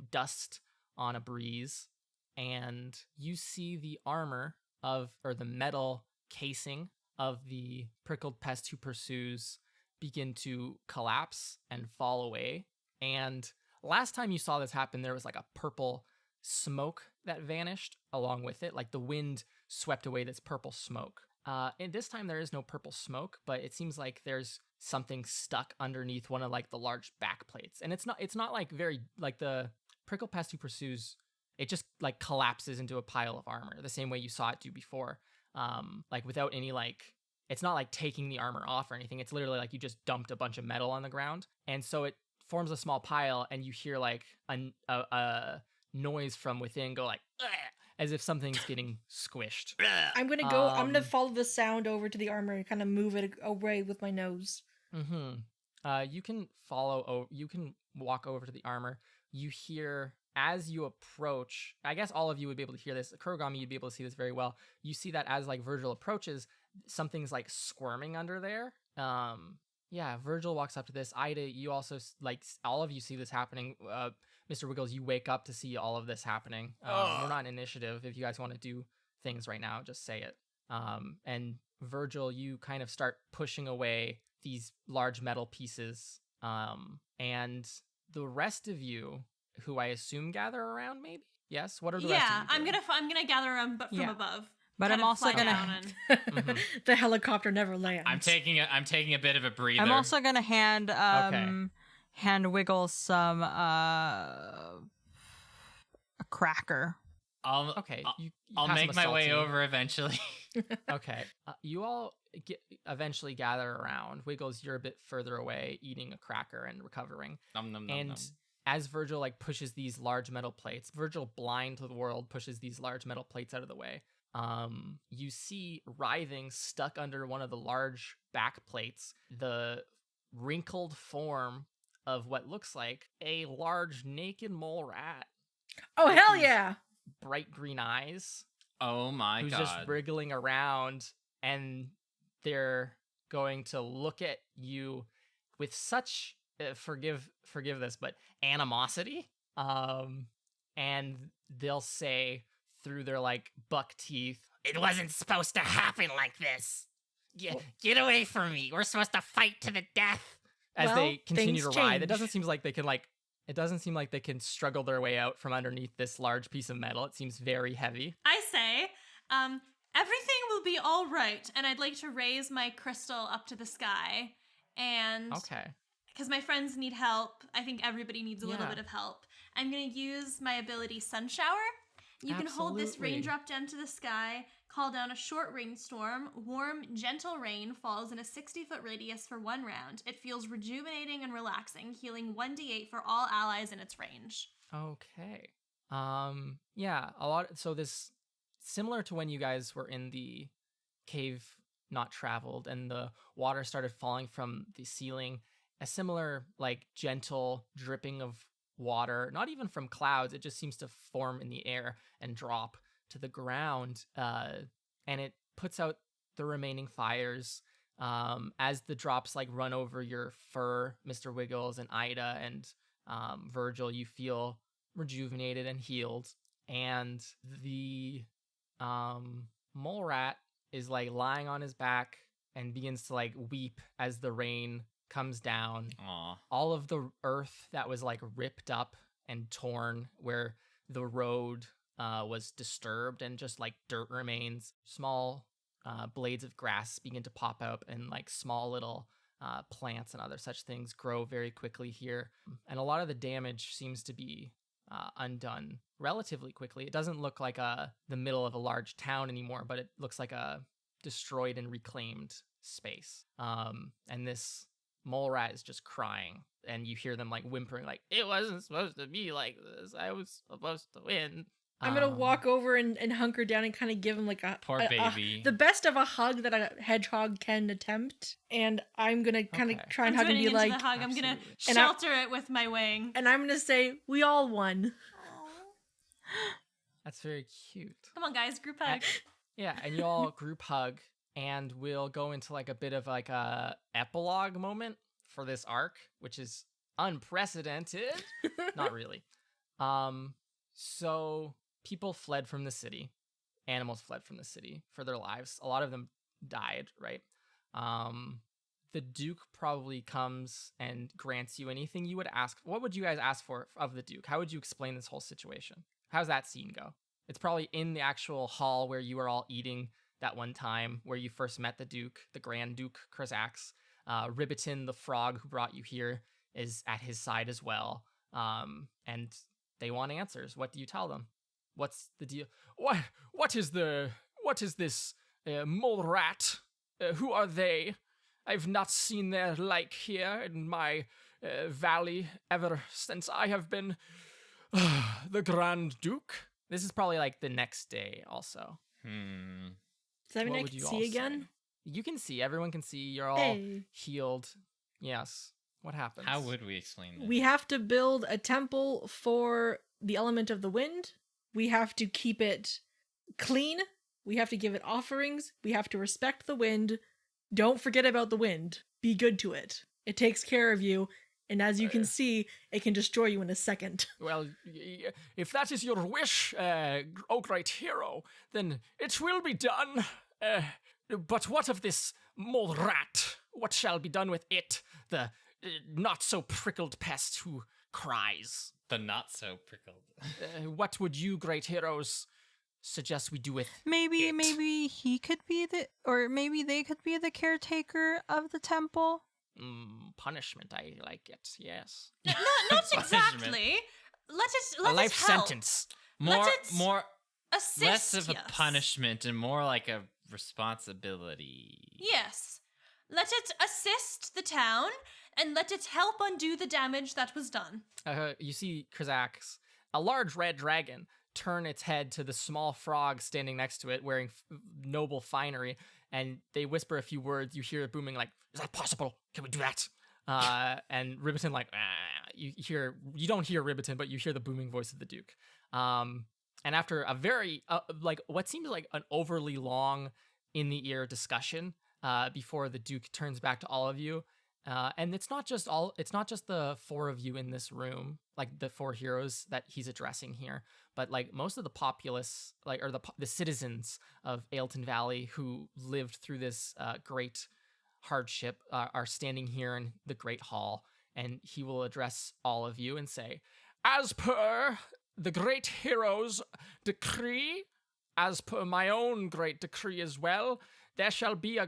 Speaker 1: dust on a breeze, and you see the armor or the metal casing of the Prickled Pest who pursues begin to collapse and fall away. And last time you saw this happen, there was like a purple smoke that vanished along with it. Like the wind swept away this purple smoke. And this time there is no purple smoke, but it seems like there's something stuck underneath one of like the large back plates. And it's not like very like the Prickled Pest who pursues, it just like collapses into a pile of armor the same way you saw it do before. Like without any like, it's not like taking the armor off or anything. It's literally like you just dumped a bunch of metal on the ground. And so it forms a small pile, and you hear like a noise from within go like, "Ugh," as if something's getting squished.
Speaker 5: I'm gonna follow the sound over to the armor and kind of move it away with my nose.
Speaker 1: You can you can walk over to the armor. You hear, as you approach, I guess all of you would be able to hear this. Kurogami, you'd be able to see this very well. You see that as like Virgil approaches, something's like squirming under there. Yeah, Virgil walks up to this. Ida, you also like all of you see this happening. Mr. Wiggles, you wake up to see all of this happening. We're not in initiative. If you guys want to do things right now, just say it. And Virgil, you kind of start pushing away these large metal pieces. And the rest of you, who I assume gather around, maybe? Yes? What are the rest of
Speaker 4: Yeah,
Speaker 1: you doing?
Speaker 4: I'm gonna gather them, but from
Speaker 1: Yeah.
Speaker 4: above.
Speaker 3: But
Speaker 4: Kind
Speaker 3: I'm
Speaker 4: of
Speaker 3: also
Speaker 4: fly
Speaker 3: gonna
Speaker 4: down and
Speaker 1: Mhm.
Speaker 5: The helicopter never lands.
Speaker 2: I'm taking a bit of a breather.
Speaker 3: I'm also gonna hand
Speaker 1: Okay.
Speaker 3: hand Wiggle some a cracker.
Speaker 2: I'll
Speaker 1: Okay,
Speaker 2: I'll,
Speaker 1: you
Speaker 2: I'll
Speaker 1: pass him
Speaker 2: make
Speaker 1: a
Speaker 2: my way
Speaker 1: saltine.
Speaker 2: over eventually.
Speaker 1: Okay. You all eventually gather around. Wiggles, you're a bit further away, eating a cracker and recovering.
Speaker 2: Nom, nom, nom,
Speaker 1: And
Speaker 2: nom.
Speaker 1: as Virgil like pushes these large metal plates, Virgil, blind to the world, pushes these large metal plates out of the way. You see writhing stuck under one of the large back plates, the wrinkled form of what looks like a large naked mole rat,
Speaker 5: Oh,
Speaker 1: with
Speaker 5: hell
Speaker 1: these
Speaker 5: yeah!
Speaker 1: bright green eyes,
Speaker 2: Oh my
Speaker 1: who's
Speaker 2: god.
Speaker 1: just wriggling around, and they're going to look at you with such forgive this, but animosity. And they'll say through their like buck teeth, "It wasn't supposed to happen like this. Get away from me. We're supposed to fight to the death." As
Speaker 5: Well,
Speaker 1: they continue
Speaker 5: things
Speaker 1: to ride, it
Speaker 5: change.
Speaker 1: doesn't seem like they can it doesn't seem like they can struggle their way out from underneath this large piece of metal. It seems very heavy.
Speaker 4: I say, everything will be all right, and I'd like to raise my crystal up to the sky, and
Speaker 1: Okay.
Speaker 4: because my friends need help, I think everybody needs a little
Speaker 1: Yeah.
Speaker 4: bit of help. I'm gonna use my ability Sun Shower. You can hold this
Speaker 1: Absolutely.
Speaker 4: raindrop down to the sky, call down a short rainstorm. Warm, gentle rain falls in a 60-foot radius for 1 round. It feels rejuvenating and relaxing, healing 1d8 for all allies in its range.
Speaker 1: Okay. Yeah, a lot. So this, similar to when you guys were in the cave not traveled and the water started falling from the ceiling, a similar like gentle dripping of water, not even from clouds, it just seems to form in the air and drop to the ground, and it puts out the remaining fires. As the drops like run over your fur, Mr. Wiggles and Ida and Virgil, you feel rejuvenated and healed. And the mole rat is like lying on his back and begins to like weep as the rain comes down.
Speaker 2: Aw.
Speaker 1: All of the earth that was like ripped up and torn where the road was disturbed and just like dirt remains. Small blades of grass begin to pop up, and like small little plants and other such things grow very quickly here. And a lot of the damage seems to be undone relatively quickly. It doesn't look like the middle of a large town anymore, but it looks like a destroyed and reclaimed space. And this mole rat is just crying, and you hear them like whimpering, like, "It wasn't supposed to be like this. I was supposed to win."
Speaker 5: I'm gonna walk over and hunker down and kind of give him like
Speaker 2: Poor baby.
Speaker 5: the best of a hug that a hedgehog can attempt, and I'm gonna kind of
Speaker 1: Okay.
Speaker 5: try and
Speaker 4: I'm
Speaker 5: hug and
Speaker 4: joining
Speaker 5: be
Speaker 4: into
Speaker 5: like,
Speaker 4: the hug. I'm gonna
Speaker 1: Absolutely.
Speaker 5: And I-
Speaker 4: shelter it with my wing.
Speaker 5: and I'm gonna say, "We all won."
Speaker 1: That's very cute.
Speaker 4: Come on, guys, group hug.
Speaker 1: Yeah, and you all group hug, and we'll go into like a bit of like a epilogue moment for this arc, which is unprecedented. Not really. So people fled from the city. Animals fled from the city for their lives. A lot of them died, right? The Duke probably comes and grants you anything you would ask. What would you guys ask for of the Duke? How would you explain this whole situation? How's that scene go? It's probably in the actual hall where you were all eating that one time, where you first met the Duke, the Grand Duke Krasax. Ribbiton, the frog who brought you here, is at his side as well. And they want answers. What do you tell them? What's the deal? What is this mole rat? Who are they? I've not seen their like here in my valley ever since I have been the Grand Duke. This is probably like the next day also.
Speaker 5: Does that mean
Speaker 1: What
Speaker 5: I
Speaker 1: would
Speaker 5: can
Speaker 1: you all
Speaker 5: see
Speaker 1: say?
Speaker 5: again?
Speaker 1: You can see. Everyone can see. You're all
Speaker 5: Hey.
Speaker 1: healed. Yes. What happens?
Speaker 2: How would we explain this?
Speaker 5: We have to build a temple for the element of the wind. We have to keep it clean. We have to give it offerings. We have to respect the wind. Don't forget about the wind. Be good to it. It takes care of you. And as you can see, it can destroy you in a second.
Speaker 1: Well, if that is your wish, oh great hero, then it will be done. But what of this mole rat? What shall be done with it? The not so prickled pest who cries.
Speaker 2: The not so prickled.
Speaker 1: What would you, great heroes, suggest we do with
Speaker 3: Maybe
Speaker 1: it?
Speaker 3: he could be or maybe they could be the caretaker of the temple.
Speaker 1: Punishment, I like it, yes.
Speaker 4: Not
Speaker 2: Punishment.
Speaker 4: exactly. Let
Speaker 1: A life
Speaker 4: it help.
Speaker 1: sentence.
Speaker 2: More,
Speaker 4: it
Speaker 2: more,
Speaker 4: Assist,
Speaker 2: less of a
Speaker 4: yes.
Speaker 2: punishment and more like a responsibility.
Speaker 4: Yes. Let it assist the town, and let it help undo the damage that was done.
Speaker 1: You see Krazax, a large red dragon, turn its head to the small frog standing next to it wearing noble finery, and they whisper a few words. You hear it booming like, is that possible? Can we do that? And Ribiton like, you don't hear Ribiton, but you hear the booming voice of the Duke. And after a very, like what seems like an overly long in the ear discussion, before the Duke turns back to all of you, and it's not just the four of you in this room, like the four heroes that he's addressing here, but like most of the populace, like or the citizens of Ailton Valley who lived through this great hardship, are standing here in the Great Hall, and he will address all of you and say, "As per the great hero's decree, as per my own great decree as well, there shall be a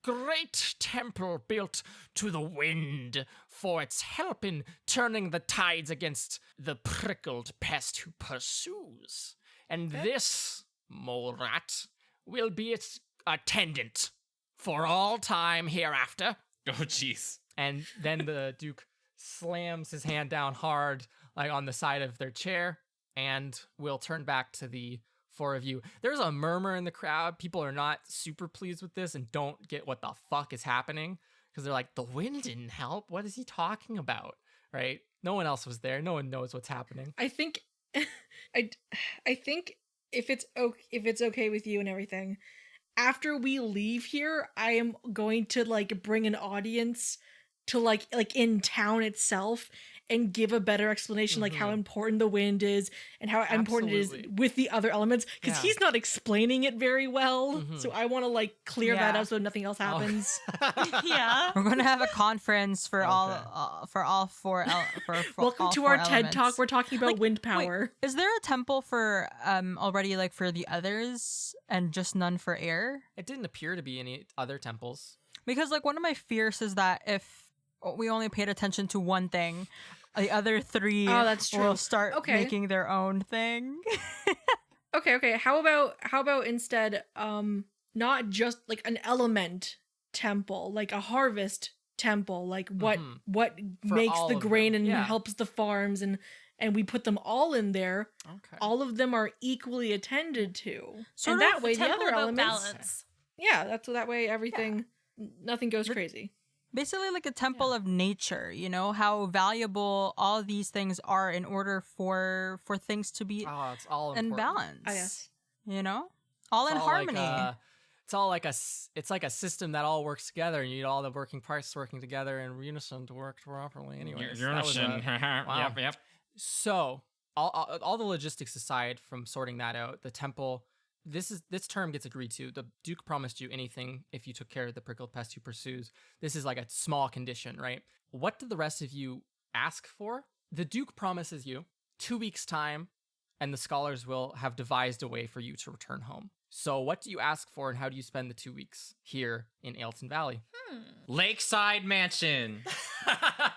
Speaker 1: great temple built to the wind for its help in turning the tides against the prickled pest who pursues. And this mole rat will be its attendant for all time hereafter."
Speaker 2: Oh, jeez.
Speaker 1: And then the Duke slams his hand down hard, like on the side of their chair, and we'll turn back to the four of you. There's a murmur in the crowd. People are not super pleased with this and don't get what the fuck is happening, because they're like, the wind didn't help. What is he talking about? Right? No one else was there. No one knows what's happening.
Speaker 5: I think, I think if it's okay with you and everything, after we leave here, I am going to like bring an audience to like in town itself and give a better explanation, like how important the wind is and how important it is
Speaker 1: Absolutely.
Speaker 5: with the other elements, because
Speaker 1: Yeah.
Speaker 5: he's not explaining it very well. So I want to like clear that
Speaker 3: Yeah.
Speaker 5: up so nothing else happens.
Speaker 4: Yeah.
Speaker 3: We're gonna have a conference for
Speaker 1: Okay.
Speaker 3: all four.
Speaker 5: Welcome
Speaker 3: all
Speaker 5: to
Speaker 3: four
Speaker 5: our TED
Speaker 3: elements.
Speaker 5: Talk. We're talking about
Speaker 3: Like,
Speaker 5: wind
Speaker 3: wait,
Speaker 5: power.
Speaker 3: is there a temple for already like for the others and just none for air?
Speaker 1: It didn't appear to be any other temples.
Speaker 3: Because like one of my fears is that if we only paid attention to one thing, the other three
Speaker 5: Oh, that's true.
Speaker 3: will start
Speaker 5: Okay.
Speaker 3: making their own thing.
Speaker 5: Okay. How about instead not just like an element temple, like a harvest temple, like what
Speaker 1: For
Speaker 5: makes
Speaker 1: all
Speaker 5: the
Speaker 1: of
Speaker 5: grain
Speaker 1: them,
Speaker 5: and
Speaker 1: yeah.
Speaker 5: helps the farms, and we put them all in there.
Speaker 1: Okay.
Speaker 5: All of them are equally attended to.
Speaker 3: Sort
Speaker 5: and
Speaker 3: of
Speaker 5: that way the
Speaker 4: Temple
Speaker 5: other
Speaker 4: about
Speaker 5: elements,
Speaker 4: balance.
Speaker 5: yeah, that's that way everything nothing goes crazy.
Speaker 3: Basically like a temple of nature, you know, how valuable all these things are in order for things to be
Speaker 1: Oh, it's all
Speaker 3: in
Speaker 1: important.
Speaker 3: balance.
Speaker 5: Ah, yes.
Speaker 3: You know? All
Speaker 1: It's
Speaker 3: in
Speaker 1: all
Speaker 3: harmony.
Speaker 1: it's all like it's like a system that all works together. You need all the working parts working together in unison to work properly. Anyways, that was
Speaker 2: Unison.
Speaker 1: wow.
Speaker 2: Yep.
Speaker 1: So all the logistics aside from sorting that out, the temple. This term gets agreed to. The Duke promised you anything if you took care of the prickled pest who pursues. This is like a small condition, right? What did the rest of you ask for? The Duke promises you 2 weeks' time, and the scholars will have devised a way for you to return home. So what do you ask for, and how do you spend the 2 weeks here in Ailton Valley?
Speaker 2: Lakeside Mansion.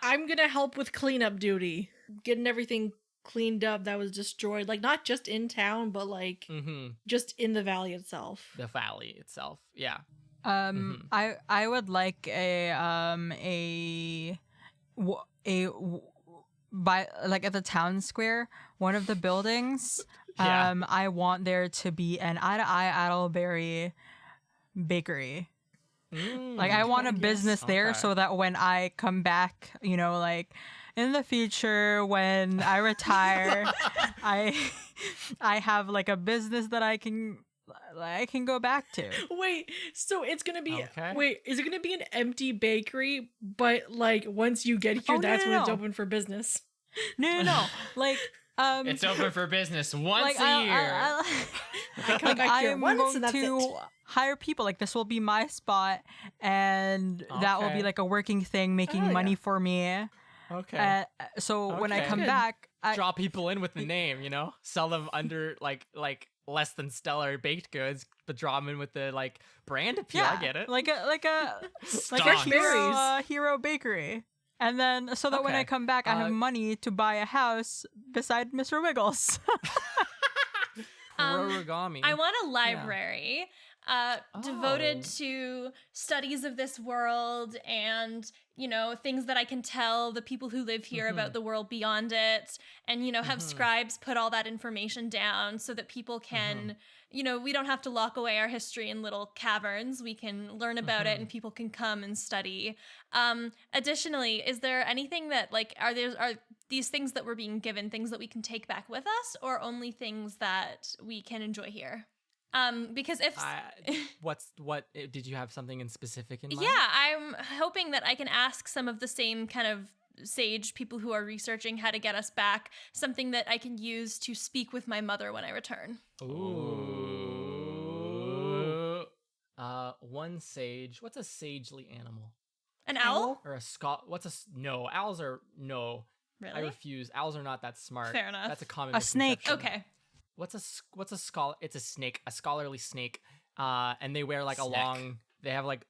Speaker 5: I'm gonna help with cleanup duty, getting everything cleaned up that was destroyed, like not just in town, but like just in the valley itself.
Speaker 1: The valley itself, yeah.
Speaker 3: I would like by like at the town square, one of the buildings.
Speaker 1: Yeah.
Speaker 3: I want there to be an eye-to-eye Addleberry bakery. Like I want a business there
Speaker 1: Okay.
Speaker 3: so that when I come back, you know, like in the future when I retire, I have like a business that I can go back to.
Speaker 5: Wait, so it's gonna be
Speaker 1: Okay.
Speaker 5: wait, is it gonna be an empty bakery, but like once you get here,
Speaker 3: Oh, no,
Speaker 5: that's
Speaker 3: no,
Speaker 5: when it's
Speaker 3: no.
Speaker 5: open for business?
Speaker 3: No. Like
Speaker 2: It's open for business once
Speaker 3: like,
Speaker 2: a year.
Speaker 5: I come back here
Speaker 3: I'm
Speaker 5: once
Speaker 3: going
Speaker 5: and that's
Speaker 3: to
Speaker 5: it.
Speaker 3: hire people. Like this will be my spot, and that will be
Speaker 1: Okay.
Speaker 3: like a working thing, making
Speaker 5: Oh,
Speaker 3: money
Speaker 5: yeah.
Speaker 3: for me.
Speaker 1: Okay.
Speaker 3: So when I
Speaker 1: Okay.
Speaker 3: come
Speaker 5: Good.
Speaker 3: back,
Speaker 1: Draw people in with the name, you know? Sell them under like less than stellar baked goods, but draw them in with the like brand appeal. I get it.
Speaker 3: like a
Speaker 2: Stonks.
Speaker 3: hero bakery. And then so that when I
Speaker 1: Okay.
Speaker 3: come back, I have
Speaker 1: Uh,
Speaker 3: money to buy a house beside Mr. Wiggles.
Speaker 1: Origami.
Speaker 4: I want a library devoted
Speaker 1: Oh.
Speaker 4: to studies of this world and, you know, things that I can tell the people who live here about the world beyond it. And, you know, have scribes put all that information down so that people can, you know, we don't have to lock away our history in little caverns. We can learn about it and people can come and study. Additionally, is there anything that, like, are these things that we're being given things that we can take back with us, or only things that we can enjoy here? Because if
Speaker 1: what did you have something in specific in mind?
Speaker 4: yeah, I'm hoping that I can ask some of the same kind of sage people who are researching how to get us back something that I can use to speak with my mother when I return.
Speaker 1: Ooh. One sage. What's a sagely animal?
Speaker 4: An owl?
Speaker 1: Or a no, owls are no. I
Speaker 4: Really?
Speaker 1: refuse. Owls are not that smart.
Speaker 4: Fair enough.
Speaker 1: That's a common
Speaker 3: A snake.
Speaker 1: misconception.
Speaker 4: Okay.
Speaker 1: What's a scholar? It's a snake, a scholarly snake. And they wear like a
Speaker 2: Snake.
Speaker 1: long. They have like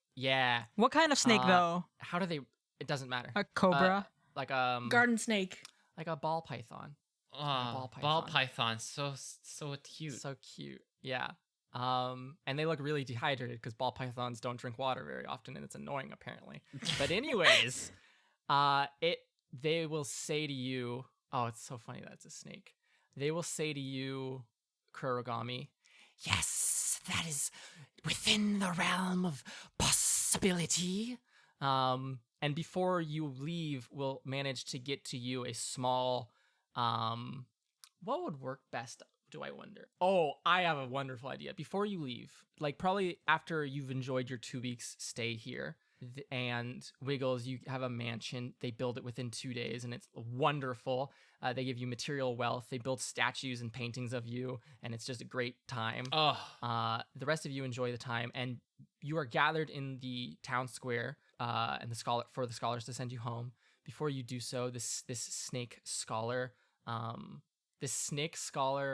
Speaker 3: What kind of snake though?
Speaker 1: How do they? It doesn't matter.
Speaker 3: A cobra?
Speaker 1: Like
Speaker 5: Garden snake.
Speaker 1: like a ball python.
Speaker 2: Oh,
Speaker 1: ball
Speaker 2: ball
Speaker 1: python.
Speaker 2: python, so cute.
Speaker 1: So cute. Yeah. And they look really dehydrated because ball pythons don't drink water very often, and it's annoying apparently. But anyways, they will say to you, oh, it's so funny that it's a snake. They will say to you, Kurogami, yes, that is within the realm of possibility. And before you leave, we'll manage to get to you a small, what would work best, do I wonder? Oh, I have a wonderful idea. Before you leave, like probably after you've enjoyed your 2 weeks stay here, and Wiggles, you have a mansion. They build it within 2 days, and it's wonderful. They give you material wealth. They build statues and paintings of you, and it's just a great time.
Speaker 2: Oh,
Speaker 1: The rest of you enjoy the time, and you are gathered in the town square, and the scholars to send you home. Before you do so, this snake scholar,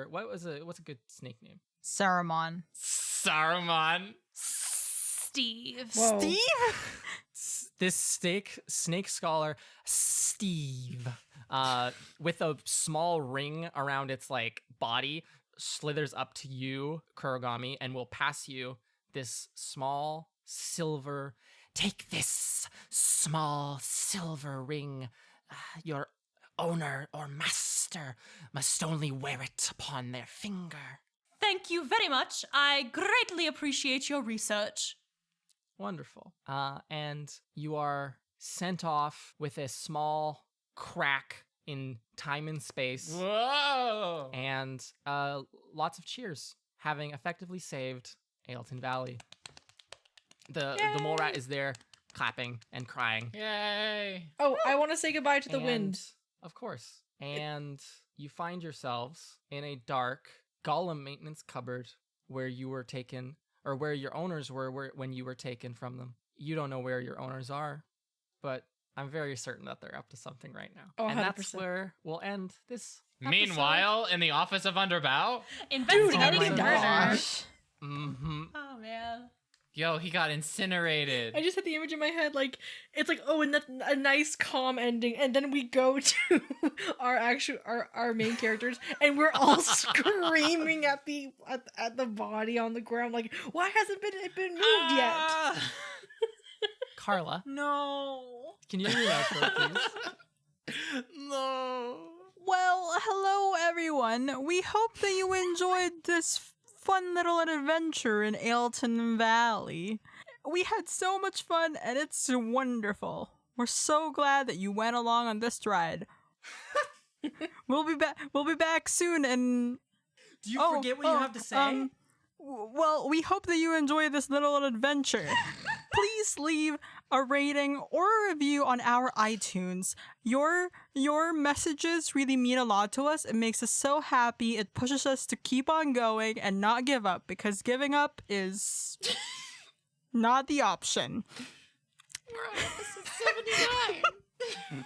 Speaker 1: what's a good snake name?
Speaker 3: Saruman.
Speaker 2: Saruman.
Speaker 4: Steve.
Speaker 5: Whoa.
Speaker 1: This snake scholar, Steve, with a small ring around its like body, slithers up to you, Kurogami, and will pass you this small silver. Take this small silver ring. Your owner or master must only wear it upon their finger.
Speaker 4: Thank you very much. I greatly appreciate your research.
Speaker 1: Wonderful. And you are sent off with a small crack in time and space,
Speaker 2: Whoa.
Speaker 1: and lots of cheers, having effectively saved Ailton Valley. The mole rat is there, clapping and crying.
Speaker 2: Yay.
Speaker 5: Oh, I want to say goodbye to the
Speaker 1: And-
Speaker 5: wind.
Speaker 1: Of course. And you find yourselves in a dark golem maintenance cupboard where you were taken, or where your owners were when you were taken from them. You don't know where your owners are, but I'm very certain that they're up to something right now.
Speaker 5: Oh,
Speaker 1: and that's
Speaker 5: 100%.
Speaker 1: where we'll end this.
Speaker 2: Meanwhile, in the office of Underbow,
Speaker 4: Investigating
Speaker 5: oh my
Speaker 4: murder.
Speaker 5: gosh.
Speaker 1: Mm-hmm.
Speaker 4: Oh man.
Speaker 2: yo, he got incinerated.
Speaker 5: I just had the image in my head, like it's like, oh, and that's a nice calm ending, and then we go to our main characters, and we're all screaming at the body on the ground, like, why hasn't it been moved yet?
Speaker 2: Ah!
Speaker 1: Carla,
Speaker 3: No.
Speaker 1: can you hear me out, please?
Speaker 2: No.
Speaker 3: Well, hello everyone. We hope that you enjoyed this fun little adventure in Ailton Valley. We had so much fun and it's wonderful. We're so glad that you went along on this ride. We'll be back soon and
Speaker 1: Do you forget what you have to say?
Speaker 3: well, we hope that you enjoy this little adventure. please leave a rating or a review on our iTunes. Your messages really mean a lot to us. It makes us so happy. It pushes us to keep on going and not give up, because giving up is not the option.
Speaker 5: We're on episode 79.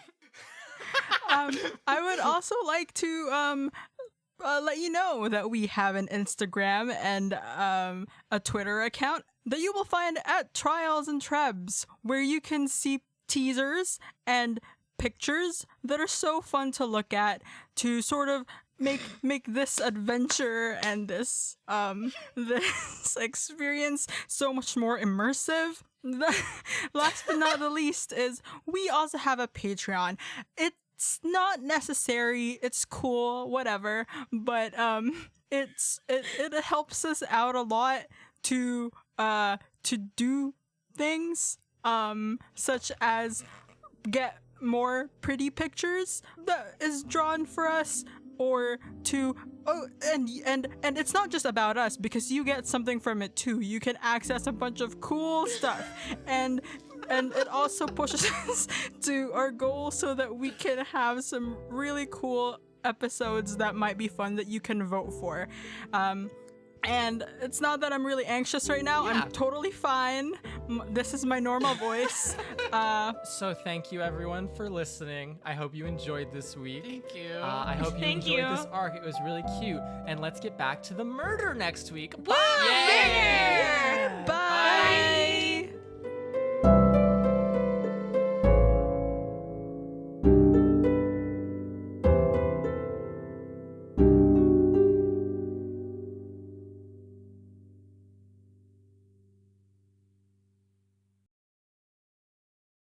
Speaker 3: I would also like to let you know that we have an Instagram and a Twitter account that you will find at Trials and Trebs, where you can see teasers and pictures that are so fun to look at to sort of make this adventure and this this experience so much more immersive. Last but not the least is we also have a Patreon. It's not necessary, it's cool, whatever, but it helps us out a lot to do things such as get more pretty pictures that is drawn for us, or to and it's not just about us, because you get something from it too. You can access a bunch of cool stuff, and it also pushes us to our goal so that we can have some really cool episodes that might be fun that you can vote for. And it's not that I'm really anxious right now.
Speaker 1: Yeah.
Speaker 3: I'm totally fine. This is my normal voice.
Speaker 1: So thank you everyone for listening. I hope you enjoyed this week.
Speaker 2: Thank you.
Speaker 1: I hope you
Speaker 4: Thank
Speaker 1: enjoyed
Speaker 4: you.
Speaker 1: this arc. It was really cute. And let's get back to the murder next week.
Speaker 4: Woo!
Speaker 1: Yay!
Speaker 3: Bye.